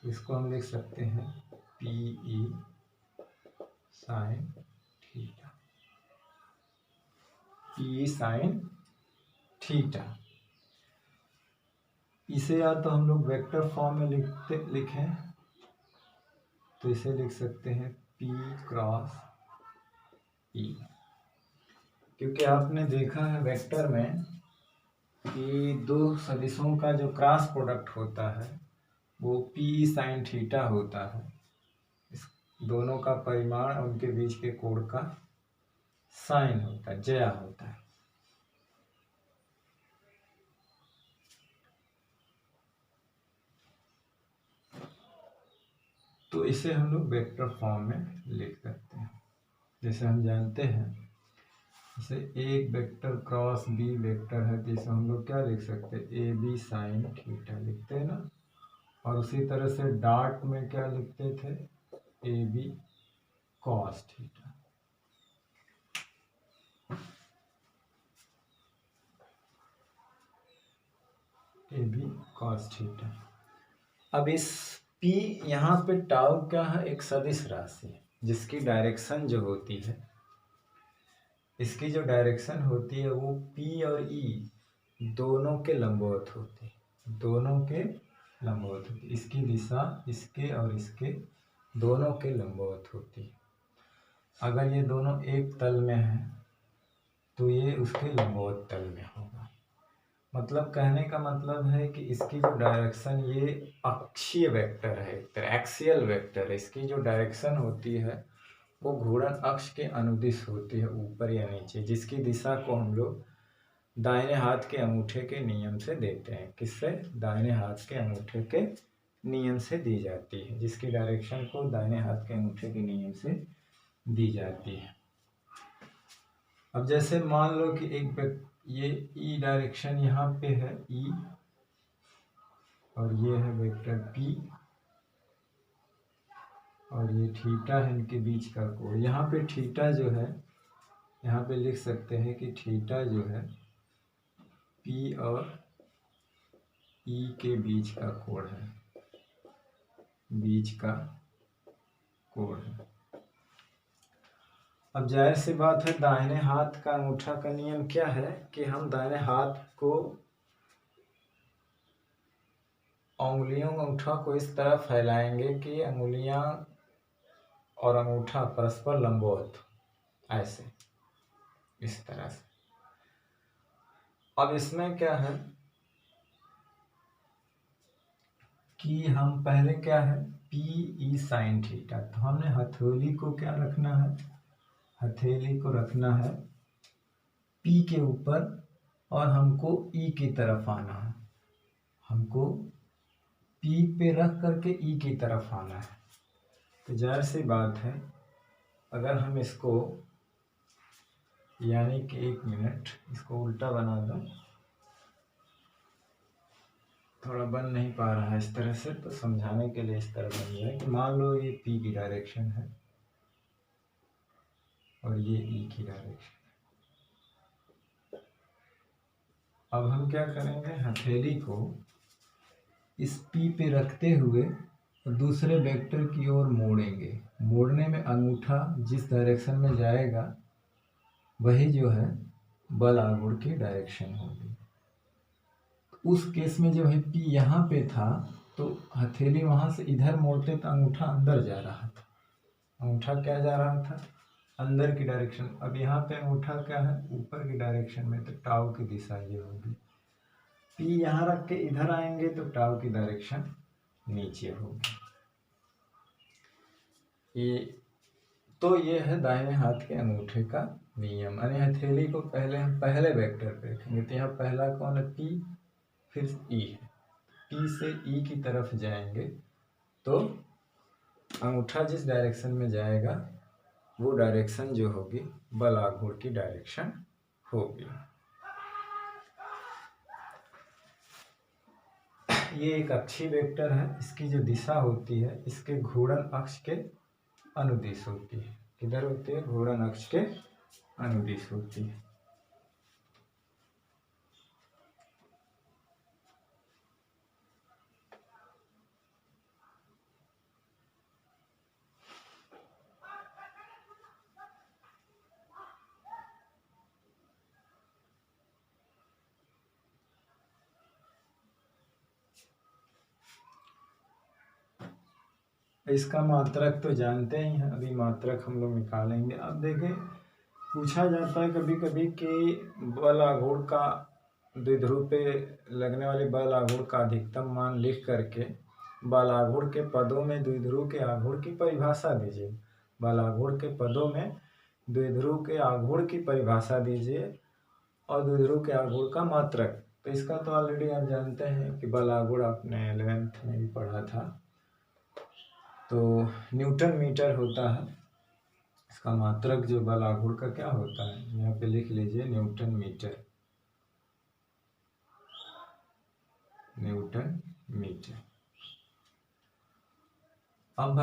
तो इसको हम लिख सकते हैं P E sine theta, P sine theta. इसे या तो हम लोग वेक्टर फॉर्म में लिखें, तो इसे लिख सकते हैं P क्रॉस E, क्योंकि आपने देखा है वेक्टर में कि दो सदिशों का जो क्रॉस प्रोडक्ट होता है वो P साइन थीटा होता है। इस दोनों का परिमाण और उनके बीच के कोण का साइन होता है, ज्या होता है। तो इसे हम लोग वेक्टर फॉर्म में लिख सकते हैं। जैसे हम जानते हैं, जैसे एक वेक्टर क्रॉस बी वेक्टर है, जैसे हम लोग क्या लिख सकते हैं, ए बी साइन थीटा लिखते हैं ना। और उसी तरह से डॉट में क्या लिखते थे, A B cos theta. A B cos theta. अब इस P यहाँ पे टाउ क्या है, एक सदिश राशि है जिसकी डायरेक्शन जो होती है, इसकी जो डायरेक्शन होती है वो P और E दोनों के लंबवत होती है, दोनों के लंबवत होती है। इसकी दिशा इसके और इसके दोनों के लंबवत होती है। अगर ये दोनों एक तल में है तो ये उसके लंबवत तल में होगा। मतलब कहने का मतलब है कि इसकी जो डायरेक्शन, ये अक्षीय वेक्टर है, एक तरह एक्सियल वेक्टर है। इसकी जो डायरेक्शन होती है वो घूर्णन अक्ष के अनुदिश होती है, ऊपर या नीचे, जिसकी दिशा को हम लोग दाहिने हाथ के अंगूठे के नियम से देते हैं। किससे? दाहिने हाथ के अंगूठे के नियम से दी जाती है, जिसकी डायरेक्शन को दाहिने हाथ के अंगूठे के नियम से दी जाती है। अब जैसे मान लो कि ये ई डायरेक्शन यहाँ पे है ई, और ये है वेक्टर पी, और ये थीटा है इनके बीच का कोण। यहाँ पे थीटा जो है, यहाँ पे लिख सकते हैं कि थीटा जो है पी और ई के बीच का कोण है, बीच का कोण है। अब जाहिर सी बात है, दाहिने हाथ का अंगूठा का नियम क्या है कि हम दाहिने हाथ को, उंगलियों अंगूठा को इस तरह फैलाएंगे कि अंगुलियां और अंगूठा परस्पर लंबवत, ऐसे, इस तरह से। अब इसमें क्या है कि हम पहले क्या है, पी ई साइन थीटा, तो हमने हथेली को क्या रखना है, हथेली को रखना है पी के ऊपर, और हमको ई की तरफ आना है, हमको पी पे रख करके ई की तरफ आना है। तो जाहिर सी बात है, अगर हम इसको, यानी कि एक मिनट, इसको उल्टा बना दो, थोड़ा बन नहीं पा रहा है इस तरह से, तो समझाने के लिए इस तरह बन गया है कि मान लो ये पी की डायरेक्शन है और ये ई की डायरेक्शन है, अब हम क्या करेंगे, हथेली को इस P पे रखते हुए दूसरे वेक्टर की ओर मोड़ेंगे। मोड़ने में अंगूठा जिस डायरेक्शन में जाएगा वही जो है बल आघूर्ण की डायरेक्शन होगी। उस केस में जब P यहाँ पे था तो हथेली वहाँ से इधर मोड़ते तो अंगूठा अंदर जा रहा था। अंगूठा क्या जा रहा था, अंदर की डायरेक्शन। अब यहाँ पे अंगूठा क्या है, ऊपर की डायरेक्शन में, तो टाउ की दिशा ये होगी। P यहाँ रख के इधर आएंगे तो टाउ की डायरेक्शन नीचे होगी। ये है दाहिने हाथ के अंगूठे का नियम। यानी हथेली को पहले हम पहले वेक्टर पे रखेंगे। तो यहाँ पहला कौन है, P, फिर E है। P से E की तरफ जाएंगे तो अंगूठा जिस डायरेक्शन में जाएगा वो डायरेक्शन जो होगी बल आघूर्ण की डायरेक्शन होगी। ये एक अक्षीय वेक्टर है। इसकी जो दिशा होती है इसके घूर्णन अक्ष के अनुदिश होती है। किधर होती है, घूर्णन अक्ष के अनुदिश होती है। इसका मात्रक तो जानते ही हैं, अभी मात्रक हम लोग निकालेंगे। अब देखें, पूछा जाता है कभी कभी कि बल आघूर्ण का द्विध्रुव पे लगने वाले बल आघूर्ण का अधिकतम मान लिख करके बल आघूर्ण के पदों में द्विध्रुव के आघूर्ण की परिभाषा दीजिए। बल आघूर्ण के पदों में द्विध्रुव के आघूर्ण की परिभाषा दीजिए और द्विध्रुव के आघूर्ण का मात्रक। तो इसका तो ऑलरेडी आप जानते हैं कि बल आघूर्ण आपने 11th में भी पढ़ा था, तो न्यूटन मीटर होता है। इसका मात्रक जो बल आघूर्ण का क्या होता है, यहाँ पे लिख लीजिए न्यूटन मीटर। Newton metre. अब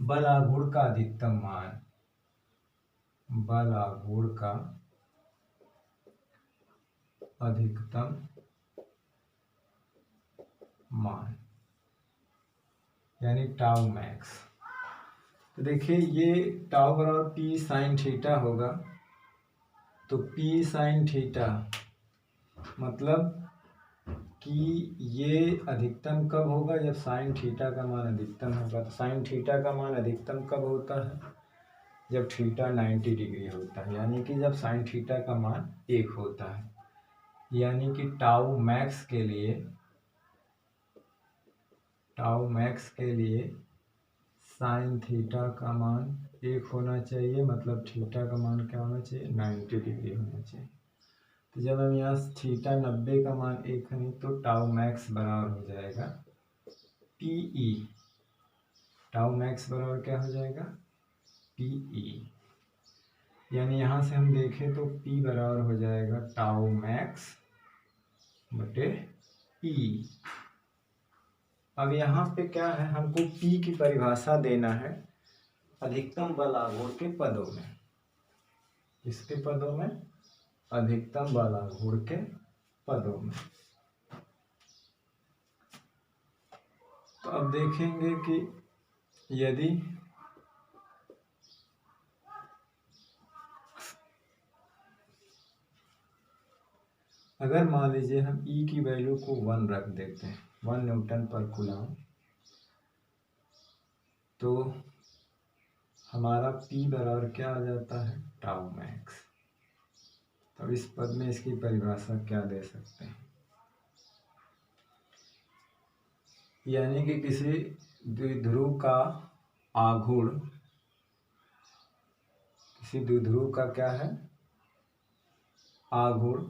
बल आघूर्ण का अधिकतम मान, बल आघूर्ण का अधिकतम मान यानी टाउ मैक्स। तो देखिए ये टाउ बराबर P साइन थीटा होगा। तो P साइन थीटा मतलब कि ये अधिकतम कब होगा, जब साइन थीटा का मान अधिकतम होगा। तो साइन थीटा का मान अधिकतम कब होता है, जब थीटा 90 डिग्री होता है, यानी कि जब साइन थीटा का मान 1 होता है। यानी कि टाउ मैक्स के लिए साइन थीटा का मान 1 होना चाहिए, मतलब थीटा का मान क्या होना चाहिए, 90 डिग्री होना चाहिए। तो जब हम यहाँ थीटा 90 का मान 1 है तो टाउ मैक्स बराबर हो जाएगा PE। टाउ मैक्स बराबर क्या हो जाएगा, PE। यानी यहाँ से हम देखें तो P बराबर हो जाएगा टाउ मैक्स बटे E। अब यहाँ पे क्या है, हमको P की परिभाषा देना है अधिकतम बल आघूर्ण के पदों में। किसके पदों में, अधिकतम बल आघूर्ण के पदों में। तो अब देखेंगे कि यदि अगर मान लीजिए हम E की वैल्यू को 1 रख देते हैं, 1 न्यूटन पर कूलम, तो हमारा P बराबर क्या आ जाता है, टाउ मैक्स। तो इस पद में इसकी परिभाषा क्या दे सकते हैं, यानी कि किसी द्विध्रुव का आघूर्ण, किसी द्विध्रुव का क्या है, आघूर्ण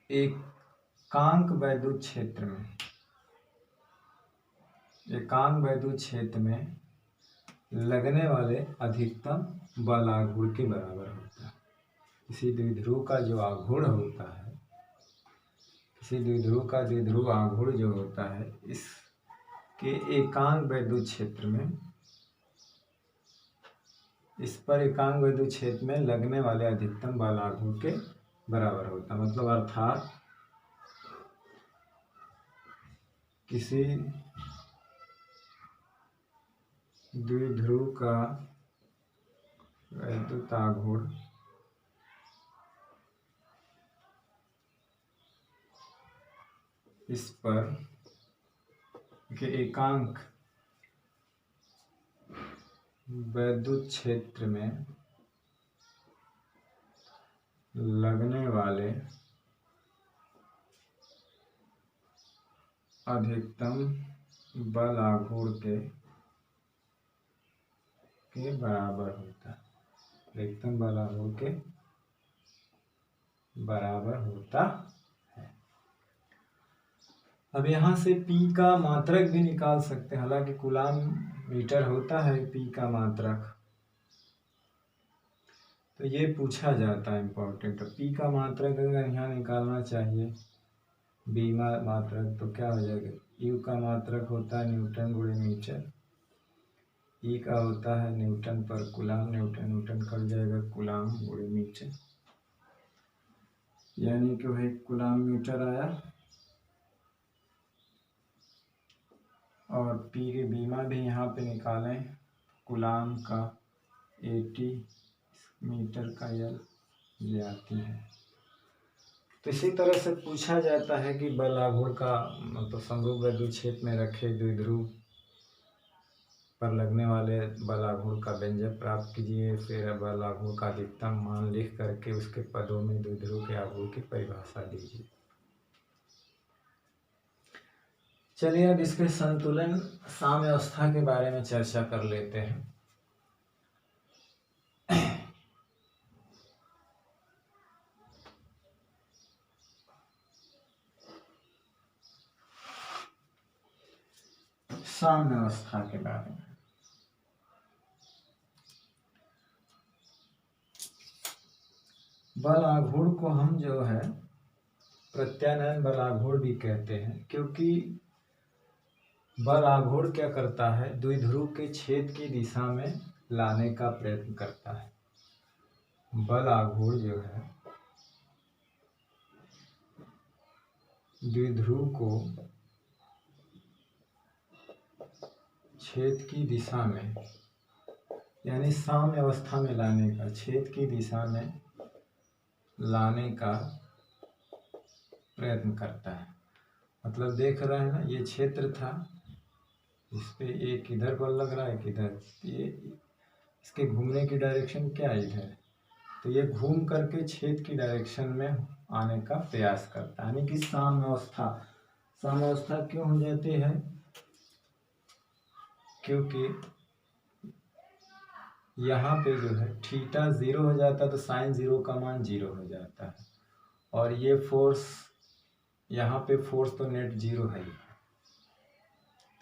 एकांक वैद्युत क्षेत्र में, एकांक वैद्युत क्षेत्र में लगने वाले अधिकतम बल आघूर्ण के बराबर होता है। किसी द्विध्रुव का जो आघूर्ण होता है, किसी द्विध्रुव का द्विध्रुव आघूर्ण जो होता है, इसके एकांक वैद्युत क्षेत्र में, इस पर एकांक वैद्युत क्षेत्र में लगने वाले अधिकतम बल आघूर्ण के बराबर होता, मतलब अर्थात किसी द्विध्रुव का वैद्युत आघूर्ण इस पर के एकांक वैद्युत क्षेत्र में लगने वाले अधिकतम बल आघूर्ण के बराबर होता है, अधिकतम बल आघूर्ण के बराबर होता है। अब यहाँ से P का मात्रक भी निकाल सकते हैं, हालांकि कूलाम मीटर होता है P का मात्रक, तो ये पूछा जाता है इम्पोर्टेंट। तो P का मात्रक अगर यहाँ निकालना चाहिए B मात्रक, तो क्या हो जाएगा, U का मात्रक होता है न्यूटन गुणे मीटर, E का होता है न्यूटन पर कूलाम, न्यूटन न्यूटन कट जाएगा, कूलाम गुणे मीटर, यानी कि वही कूलाम मीटर आया। और P के बीमा भी यहाँ पे निकालें, कूलाम का 80 मीटर का यल ये आती है। तो इसी तरह से पूछा जाता है कि बल आघूर्ण का मतलब समरूप वैद्युत क्षेत्र में रखे द्विध्रुव पर लगने वाले बल आघूर्ण का व्यंजक प्राप्त कीजिए, फिर बल आघूर्ण का अधिकतम मान लिख करके उसके पदों में द्विध्रुव के आघूर्ण की परिभाषा दीजिए। चलिए अब इसके संतुलन साम्यावस्था के बारे में चर्चा कर लेते हैं। साम्यावस्था के बारे में बल आघूर्ण को हम जो है प्रत्यानयन बल आघूर्ण भी कहते हैं, क्योंकि बल आघूर्ण क्या करता है, द्विध्रुव के छेद की दिशा में लाने का प्रयत्न करता है। बल आघूर्ण जो है द्विध्रुव को छेद की दिशा में यानी साम्य अवस्था में लाने का, छेद की दिशा में लाने का प्रयत्न करता है। मतलब देख रहे हैं ना, ये क्षेत्र था, इस पे एक इधर बल लग रहा है, एक इधर, ये इसके घूमने की डायरेक्शन क्या है इधर, तो ये घूम करके छेद की डायरेक्शन में आने का प्रयास करता है, यानी कि साम्यावस्था। साम्यावस्था क्यों हो जाती है, क्योंकि यहाँ पे जो है थीटा 0 हो जाता है तो साइन 0 का मान 0 हो जाता है, और ये फोर्स यहाँ पे फोर्स तो नेट 0 है,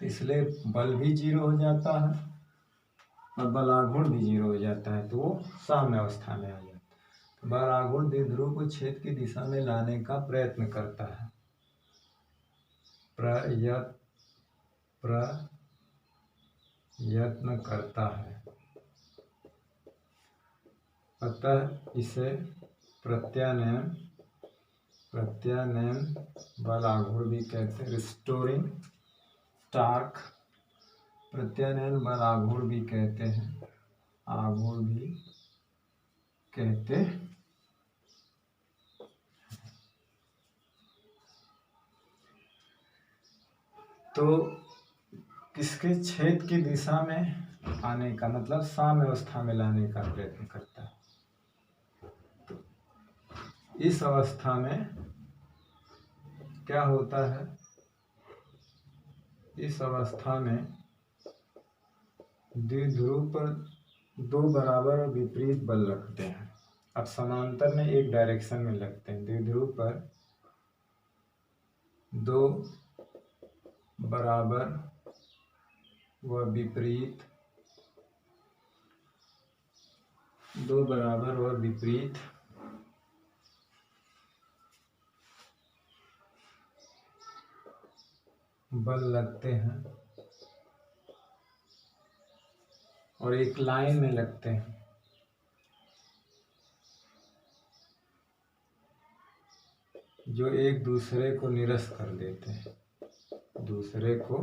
तो इसलिए बल भी 0 हो जाता है और बल आघूर्ण भी 0 हो जाता है, तो वो साम्य अवस्था में आ जाता है। तो बल आघूर्ण द्विध्रुव को छेद की दिशा में लाने का प्रयत्न करता है, प्रयत्न करता है, अतः इसे प्रत्यानयन बल आघूर्ण भी कहते हैं, रिस्टोरिंग टार्क प्रत्यानयन बल आघूर्ण भी कहते हैं, आघूर्ण भी कहते हैं। तो किसके छेद की दिशा में आने का मतलब साम्य अवस्था में लाने का प्रयत्न करता है। तो इस अवस्था में क्या होता है, इस अवस्था में द्विध्रुव पर दो बराबर और विपरीत बल लगते हैं। अब समांतर में एक डायरेक्शन में लगते हैं, द्विध्रुव पर दो बराबर व विपरीत बल लगते हैं और एक लाइन में लगते हैं। जो एक दूसरे को निरस्त कर देते हैं, दूसरे को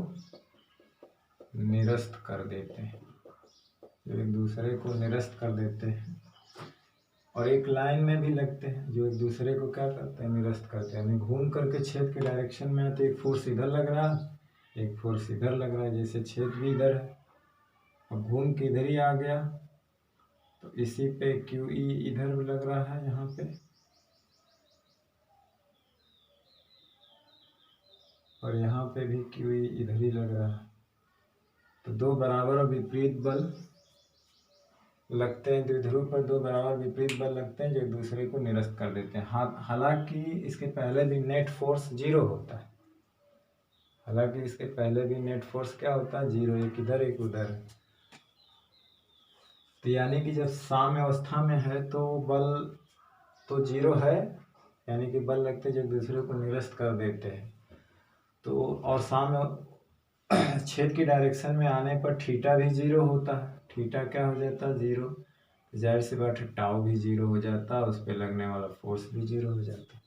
निरस्त कर देते हैं, जो एक दूसरे को निरस्त कर देते हैं। और एक लाइन में भी लगते हैं, जो एक दूसरे को क्या करते हैं, निरस्त करते हैं। यानी घूम करके छेद के डायरेक्शन में आते, एक फोर्स इधर लग रहा है, एक फोर्स इधर लग रहा है। जैसे छेद भी इधर है और घूम के इधर ही आ गया, तो इसी पे QE इधर भी लग रहा है, यहाँ पे, और यहाँ पे भी QE इधर ही लग रहा है। तो दो बराबर और विपरीत बल लगते हैं द्विध्रुव पर, दो बराबर विपरीत बल लगते हैं जो एक दूसरे को निरस्त कर देते हैं। हालांकि इसके पहले भी नेट फोर्स जीरो होता है, हालांकि इसके पहले भी नेट फोर्स क्या होता है, जीरो, एक इधर एक उधर। तो यानी कि जब साम्य अवस्था में है तो बल तो जीरो है, यानी कि बल लगते हैं जो एक दूसरे को निरस्त कर देते हैं। तो और साम्य छेद की डायरेक्शन में आने पर थीटा भी जीरो होता है, थीटा क्या हो जाता है, जीरो। जाहिर सी बात है टाउ भी जीरो हो जाता है, उस पर लगने वाला फोर्स भी जीरो हो जाता है,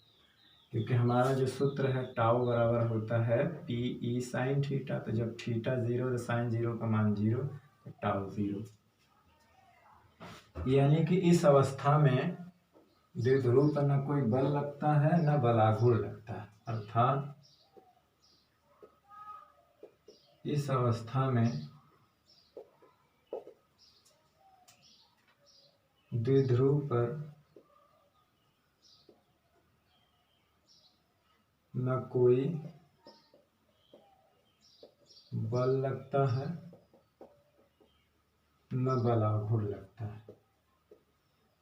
क्योंकि हमारा जो सूत्र है टाउ बराबर होता है PE साइन थीटा। तो जब थीटा जीरो तो साइन जीरो का मान जीरो, तो टाउ जीरो। यानी कि इस अवस्था में द्विध्रुव पर न कोई बल लगता है न बलाघूर्ण लगता है, अर्थात इस अवस्था में द्विध्रुव पर न कोई बल लगता है न बलाघूर्ण लगता है।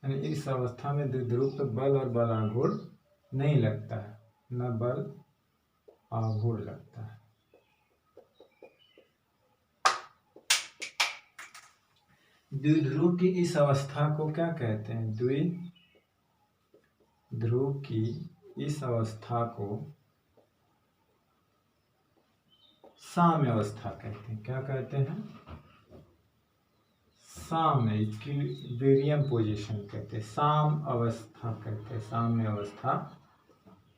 यानी इस अवस्था में द्विध्रुव पर बल और बलाघूर्ण नहीं लगता है, न बल आघूर्ण लगता है। द्विध्रुव की इस अवस्था को क्या कहते हैं, द्विध्रुव की इस अवस्था को साम्य अवस्था कहते हैं। क्या कहते हैं, साम्य, इक्विलिब्रियम पोजीशन कहते हैं, साम अवस्था कहते हैं, साम्य अवस्था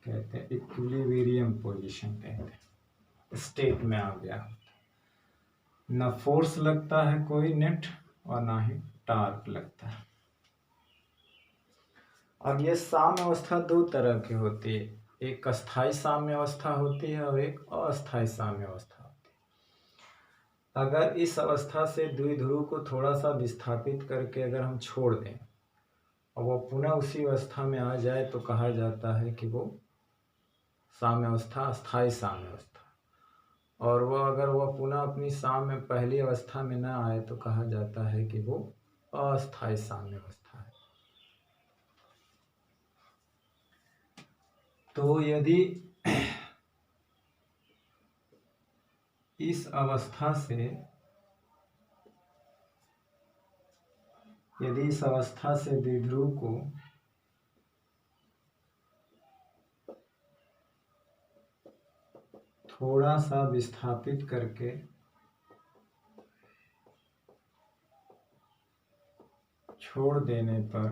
कहते हैं, इक्विलिब्रियम पोजीशन कहते हैं, स्टेट में आ गया। न फोर्स लगता है कोई नेट और ना ही टार्क लगता है। अब ये साम्य अवस्था दो तरह की होती है, एक अस्थाई साम्य अवस्था होती है और एक अस्थाई साम्य अवस्था होती है। अगर इस अवस्था से द्विध्रुव को थोड़ा सा विस्थापित करके अगर हम छोड़ दें और वो पुनः उसी अवस्था में आ जाए तो कहा जाता है कि वो साम्य अवस्था, अस्थाई साम्य अवस्था। और वह पुनः अपनी साम्य पहली अवस्था में न आए तो कहा जाता है कि वो अस्थाई साम्य अवस्था है। तो यदि इस अवस्था से द्विध्रुव को थोड़ा सा विस्थापित करके छोड़ देने पर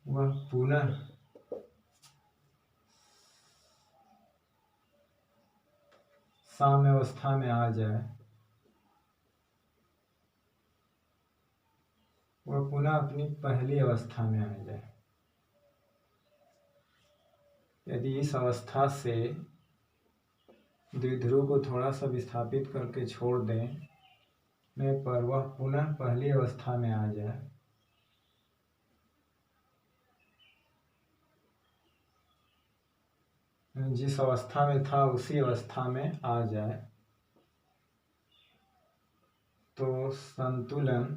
वह पुनः साम्य अवस्था में आ जाए, वह पुनः अपनी पहली अवस्था में आ जाए। यदि इस अवस्था से द्विध्रुव को थोड़ा सा विस्थापित करके छोड़ देने पर वह पुनः पहली अवस्था में आ जाए, जिस अवस्था में था उसी अवस्था में आ जाए, तो संतुलन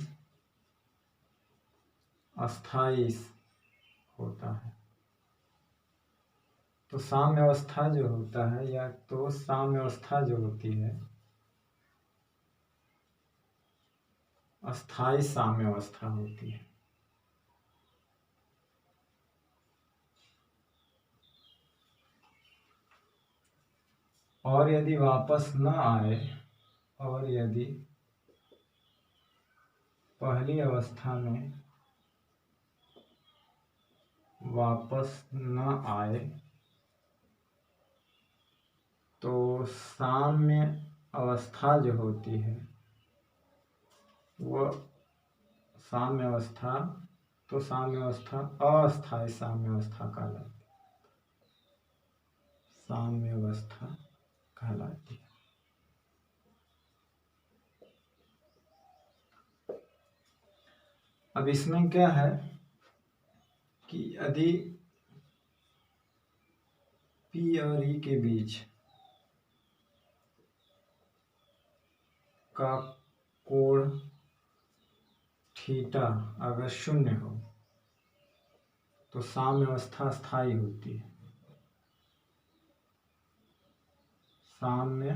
अस्थाई होता है। तो साम्य अवस्था जो होता है, या तो साम्य अवस्था जो होती है अस्थाई साम्य अवस्था होती है। और यदि वापस न आए और यदि पहली अवस्था में वापस न आए तो साम्य अवस्था जो होती है वो साम्य अवस्था अस्थायी साम्य अवस्था कहलाती है। साम्य अवस्था कहलाती है। अब इसमें क्या है कि यदि P और E के बीच का कोण थीटा अगर शून्य हो तो साम्य अवस्था स्थायी होती है। साम्य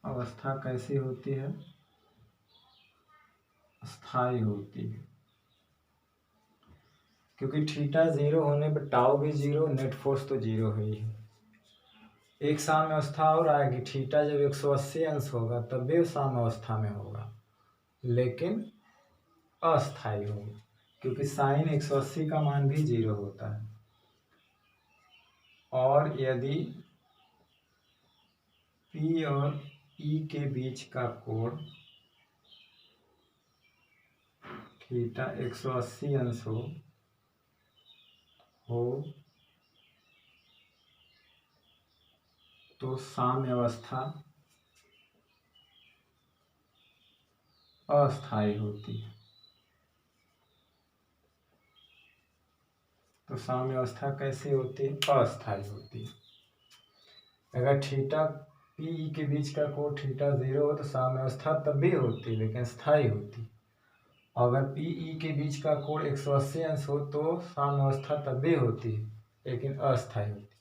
अवस्था कैसी होती है? स्थायी होती है, क्योंकि थीटा जीरो होने पर टाउ भी जीरो, नेट फोर्स तो जीरो है ही। एक साम्य अवस्था और आएगी, थीटा जब 180 अंश होगा तब भी साम्य अवस्था में होगा, लेकिन अस्थायी होगी, क्योंकि साइन 180 का मान भी जीरो होता है। और यदि P और E के बीच का कोण थीटा 180 अंश हो तो साम्य अवस्था अस्थायी होती है। तो साम्य अवस्था कैसी होती है? अस्थायी होती है। अगर थीटा पी के बीच का कोण थीटा जीरो हो तो साम्य अवस्था तब भी होती है, लेकिन स्थायी होती है। अगर पी ई के बीच का कोण 180 अंश हो तो साम्य अवस्था तब भी होती है, लेकिन अस्थायी होती है।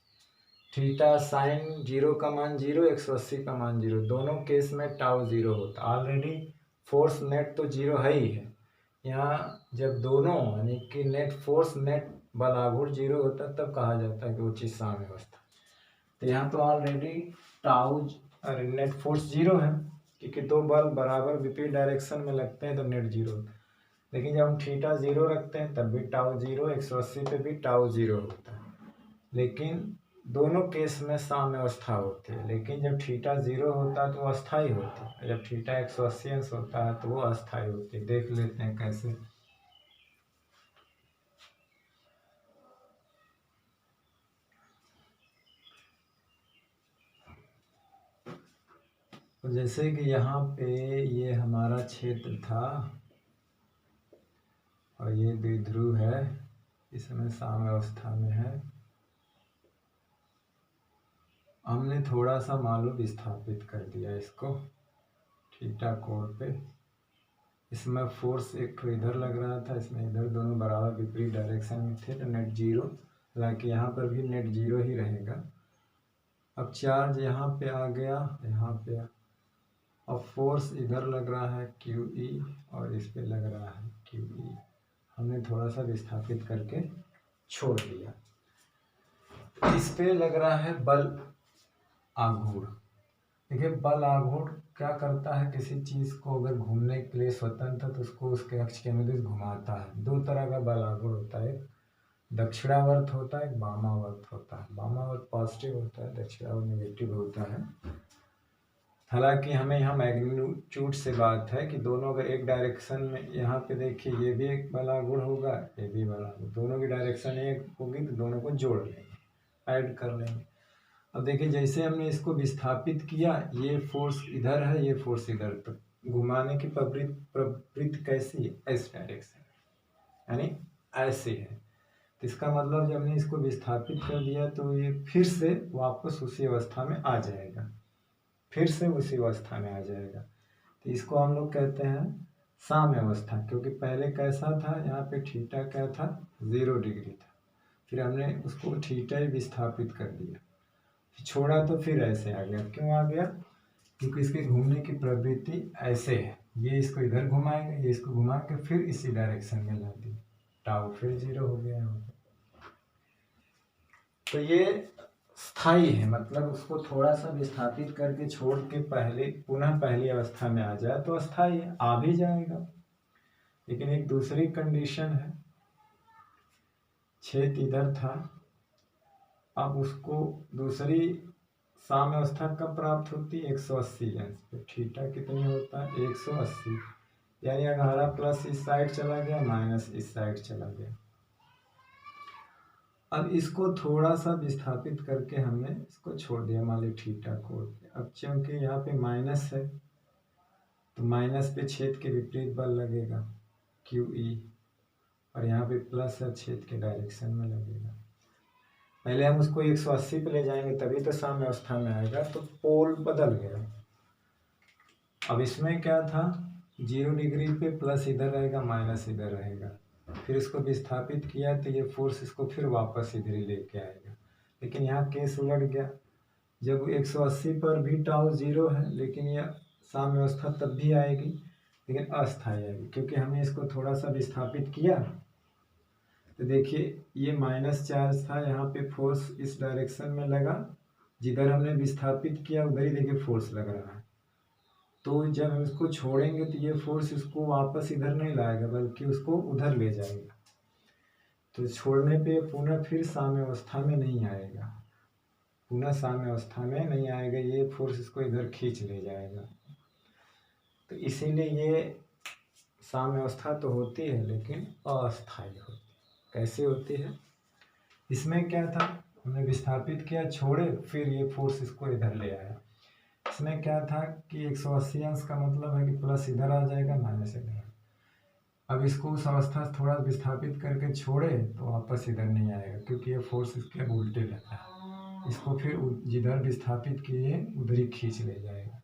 थीटा साइन जीरो का मान जीरो, 180 का मान जीरो, दोनों केस में टाउ जीरो होता है। ऑलरेडी फोर्स नेट तो जीरो है ही है। यहाँ जब दोनों यानी कि नेट फोर्स नेट बल आघूर्ण जीरो होता है तब कहा जाता है कि वो चीज साम्य अवस्था। तो यहाँ तो ऑलरेडी टाउ अरे नेट फोर्स जीरो है, क्योंकि दो बल बराबर विपरीत डायरेक्शन में लगते हैं तो नेट जीरो होता है। लेकिन जब हम थीटा जीरो रखते हैं तब भी टाउ जीरो, 180 पे भी टाउ जीरो होता है। लेकिन दोनों केस में साम्य अवस्था होती है, लेकिन जब थीटा जीरो होता है तो वो अस्थायी होती है, जब थीटा 180 अंश होता है तो वो अस्थायी होती है। देख लेते हैं कैसे। तो जैसे कि यहाँ पे ये हमारा क्षेत्र था और ये द्विध्रुव है, इसमें साम्य अवस्था में है। हमने थोड़ा सा मालूम विस्थापित कर दिया इसको थीटा कोण पे। इसमें फोर्स एक तो इधर लग रहा था, इसमें इधर, दोनों बराबर विपरीत डायरेक्शन में थे तो नेट जीरो, हालांकि यहाँ पर भी नेट जीरो ही रहेगा। अब चार्ज यहाँ पे आ गया, यहाँ पे अब फोर्स इधर लग रहा है क्यू ई और इस पे लग रहा है क्यू ई। हमने थोड़ा सा विस्थापित करके छोड़ दिया। इस पे लग रहा है बल आघूर्ण। देखिए बल आघूर्ण क्या करता है, किसी चीज को अगर घूमने के लिए स्वतंत्र तो उसको उसके अक्ष के अनुदिश घुमाता है। दो तरह का बल आघूर्ण होता है, एक दक्षिणावर्त होता है, एक वामावर्त होता है। वामावर्त पॉजिटिव होता है, दक्षिणावर्त नेगेटिव होता है। हालांकि हमें यहाँ मैग्नीट्यूड से बात है कि दोनों अगर एक डायरेक्शन में, यहाँ पे देखिए ये भी एक बल आघूर्ण होगा, ये भी बल आघूर्ण, दोनों की डायरेक्शन एक होगी तो दोनों को जोड़ लेंगे, ऐड कर लेंगे। अब देखिए जैसे हमने इसको विस्थापित किया, ये फोर्स इधर है, ये फोर्स इधर, तो घुमाने की प्रवृत्ति कैसी है? इस डायरेक्शन, यानी ऐसे है। तो इसका मतलब जब हमने इसको विस्थापित कर दिया तो ये फिर से वापस उसी अवस्था में आ जाएगा, फिर से उसी अवस्था में आ जाएगा। तो इसको हम लोग कहते हैं साम्य अवस्था, क्योंकि पहले कैसा था, यहाँ पे थीटा क्या था, 0 डिग्री था, फिर हमने उसको थीटा ही विस्थापित कर दिया, छोड़ा तो फिर ऐसे आ गया। क्यों आ गया? क्योंकि इसके घूमने की प्रवृत्ति ऐसे है, ये इसको इधर घुमाएंगे, ये इसको घुमा के फिर इसी डायरेक्शन में ला दी, टाउ फिर 0 हो गया यहाँ पे। तो ये स्थायी है, मतलब उसको थोड़ा सा विस्थापित करके छोड़ के पहले पुनः पहली अवस्था में आ जाए तो अस्थायी है, आ भी जाएगा। लेकिन एक दूसरी कंडीशन है, छेद इधर था, अब उसको दूसरी साम्यावस्था कब प्राप्त होती है? 180 अंश पे। थीटा कितनी होता है? 180, यानी अगर हमारा प्लस इस साइड चला गया, माइनस इस साइड चला गया। अब इसको थोड़ा सा विस्थापित करके हमने इसको छोड़ दिया, मान ली थीटा को। अब क्योंकि यहाँ पे माइनस है तो माइनस पे छेद के विपरीत बल लगेगा QE, और यहाँ पे प्लस है, छेद के डायरेक्शन में लगेगा। पहले हम उसको 180 पे ले जाएंगे तभी तो साम्यावस्था में आएगा, तो पोल बदल गया। अब इसमें क्या था, 0 डिग्री पे प्लस इधर रहेगा, माइनस इधर रहेगा। फिर इसको विस्थापित किया तो ये फोर्स इसको फिर वापस इधर ही लेके आएगा। लेकिन यहाँ केस उलट गया, जब 180 पर भी टाउ 0 है, लेकिन यह साम्यावस्था तब भी आएगी, लेकिन अस्थायी आएगी, क्योंकि हमने इसको थोड़ा सा विस्थापित किया। तो देखिए ये माइनस चार्ज था, यहाँ पे फोर्स इस डायरेक्शन में लगा, जिधर हमने विस्थापित किया उधर ही देखिए फोर्स लग रहा है। तो जब हम इसको छोड़ेंगे तो ये फोर्स इसको वापस इधर नहीं लाएगा, बल्कि उसको उधर ले जाएगा। तो छोड़ने पे पुनः फिर साम्यावस्था में नहीं आएगा, पुनः साम्यावस्था में नहीं आएगा, ये फोर्स इसको इधर खींच ले जाएगा। तो इसीलिए ये साम्यावस्था तो होती है लेकिन अस्थायी होती है। कैसे होती है? इसमें क्या था, हमने विस्थापित किया, छोड़े, फिर ये फोर्स इसको इधर ले आया। इसमें क्या था कि 180 अंश का मतलब है कि प्लस इधर आ जाएगा, माइनस इधर। अब इसको उस अवस्था से थोड़ा विस्थापित करके छोड़े तो वापस इधर नहीं आएगा, क्योंकि ये फोर्स इसके उल्टे लगा है। इसको फिर जिधर विस्थापित किए उधर ही खींच ले जाएगा।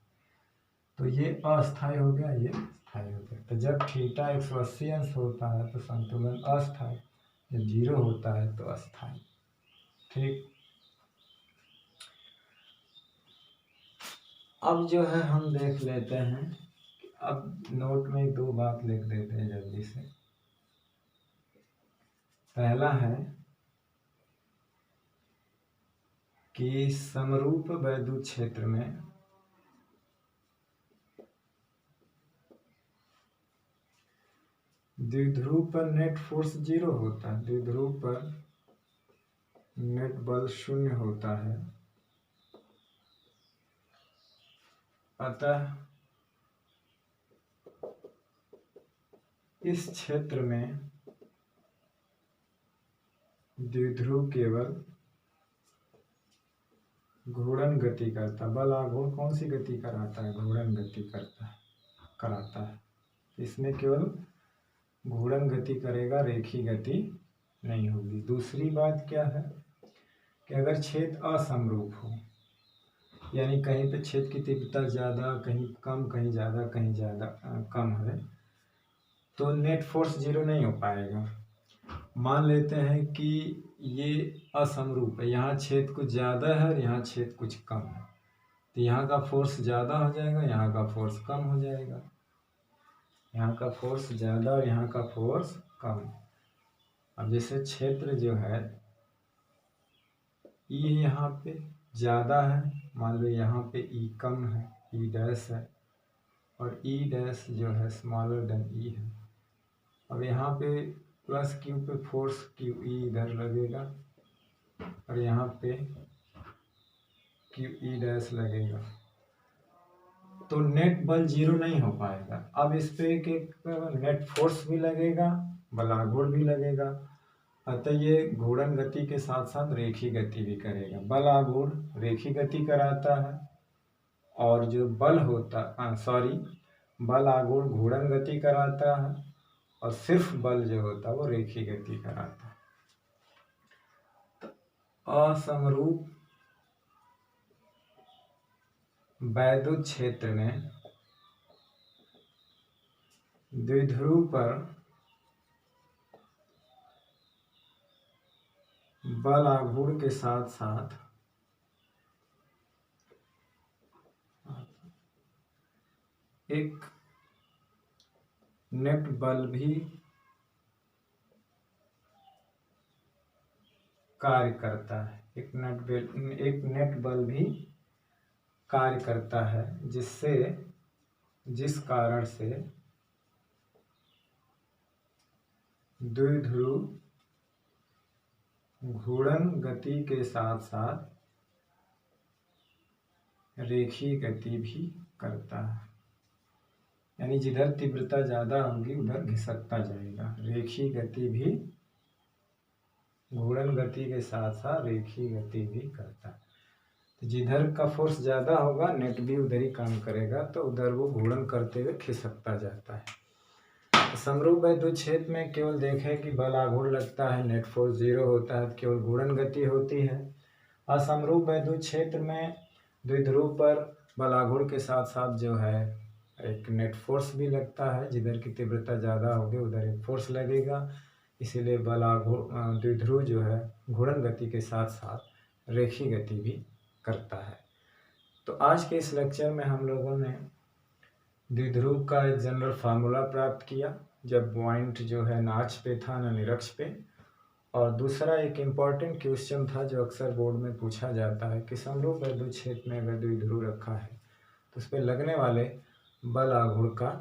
तो ये अस्थायी हो गया, ये स्थायी हो गया। तो जब थीटा 180 अंश होता है तो संतुलन अस्थायी, जब 0 होता है तो अस्थायी। ठीक, अब जो है हम देख लेते हैं, अब नोट में 2 बात लिख देते हैं जल्दी से। पहला है कि समरूप वैद्युत क्षेत्र में द्विध्रुव पर नेट फोर्स 0 होता है, द्विध्रुव पर नेट बल 0 होता है। अतः इस क्षेत्र में द्विध्रुव केवल घूर्णन गति करता, बल आघूर्ण कौन सी गति कराता है? घूर्णन गति कराता है। इसमें केवल घूर्णन गति करेगा, रेखीय गति नहीं होगी। दूसरी बात क्या है कि अगर छेद असमरूप हो, यानी कहीं पे छेद की तीव्रता ज़्यादा, कहीं कम, कहीं ज़्यादा, कहीं ज़्यादा कम है, तो नेट फोर्स 0 नहीं हो पाएगा। मान लेते हैं कि ये असमरूप है, यहाँ छेद कुछ ज़्यादा है और यहाँ छेद कुछ कम है, तो यहाँ का फोर्स ज़्यादा हो जाएगा, यहाँ का फोर्स कम हो जाएगा। यहाँ का फोर्स ज़्यादा और यहाँ का फोर्स कम। अब जैसे क्षेत्र जो है ई यहाँ पे ज़्यादा है, मान लो यहाँ पे ई कम है, ई डैश है, और ई डैश जो है स्मॉलर देन ई है। अब यहाँ पे प्लस क्यू पे फोर्स क्यू ई इधर लगेगा, और यहाँ पे क्यू ई डैश लगेगा, तो नेट बल 0 नहीं हो पाएगा। अब इस पे एक नेट फोर्स भी लगेगा, बलाघूर्ण भी लगेगा, अतः ये घूर्णन गति के साथ साथ रेखीय गति भी करेगा। बलाघूर्ण रेखीय गति कराता है, और जो बल होता बल आघूर्ण घूर्णन गति कराता है, और सिर्फ बल जो होता है वो रेखीय गति कराता है। तो असमरूप वैद्युत क्षेत्र में द्विध्रुव पर बल आघूर्ण के साथ साथ एक नेट बल भी कार्य करता है, एक नेट बल भी कार्य करता है, जिस कारण से द्विध्रुव घूर्णन गति के साथ साथ रेखीय गति भी करता है, यानी जिधर तीव्रता ज़्यादा होगी उधर घिसकता जाएगा। रेखीय गति भी, घूर्णन गति के साथ साथ रेखीय गति भी करता है। तो जिधर का फोर्स ज़्यादा होगा नेट भी उधर ही काम करेगा, तो उधर वो घूर्णन करते हुए खिसकता जाता है। तो समरूप विद्युत क्षेत्र में केवल देखें कि बल आघूर्ण लगता है, नेट फोर्स 0 होता है, केवल घूर्णन गति होती है। असमरूप विद्युत क्षेत्र में द्विध्रुव पर बल आघूर्ण के साथ साथ जो है एक नेट फोर्स भी लगता है। जिधर की तीव्रता ज़्यादा होगी उधर एक फोर्स लगेगा, इसीलिए बल आघूर्ण द्विध्रुव जो है घूर्णन गति के साथ साथ रेखीय गति भी करता है। तो आज के इस लेक्चर में हम लोगों ने द्विध्रुव का एक जनरल फार्मूला प्राप्त किया जब पॉइंट जो है नाच पे था ना निरक्ष पे, और दूसरा एक इम्पॉर्टेंट क्वेश्चन था जो अक्सर बोर्ड में पूछा जाता है कि समरूप विद्युत क्षेत्र में अगर द्विध्रुव रखा है तो उस पर लगने वाले बल आघूर्ण का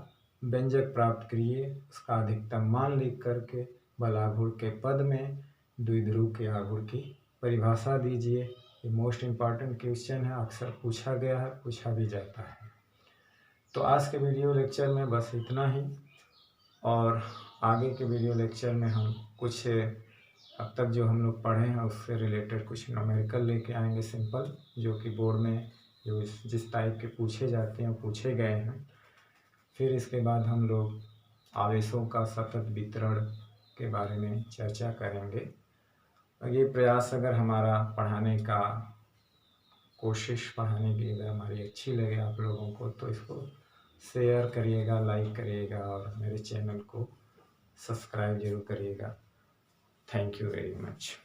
व्यंजक प्राप्त करिए, उसका अधिकतम मान लिख करके बल आघूर्ण के पद में द्विध्रुव के आघूर्ण की परिभाषा दीजिए। ये मोस्ट इम्पॉर्टेंट क्वेश्चन है, अक्सर पूछा गया है, पूछा भी जाता है। तो आज के वीडियो लेक्चर में बस इतना ही, और आगे के वीडियो लेक्चर में हम कुछ अब तक जो हम लोग पढ़े हैं उससे रिलेटेड कुछ न्यूमेरिकल लेके आएंगे सिंपल, जो कि बोर्ड में जो जिस टाइप के पूछे जाते हैं पूछे गए हैं। फिर इसके बाद हम लोग आवेशों का सतत वितरण के बारे में चर्चा करेंगे। और ये प्रयास अगर हमारा पढ़ाने का कोशिश पढ़ाने की अगर हमारी अच्छी लगे आप लोगों को, तो इसको शेयर करिएगा, लाइक करिएगा और मेरे चैनल को सब्सक्राइब जरूर करिएगा। Thank you very much.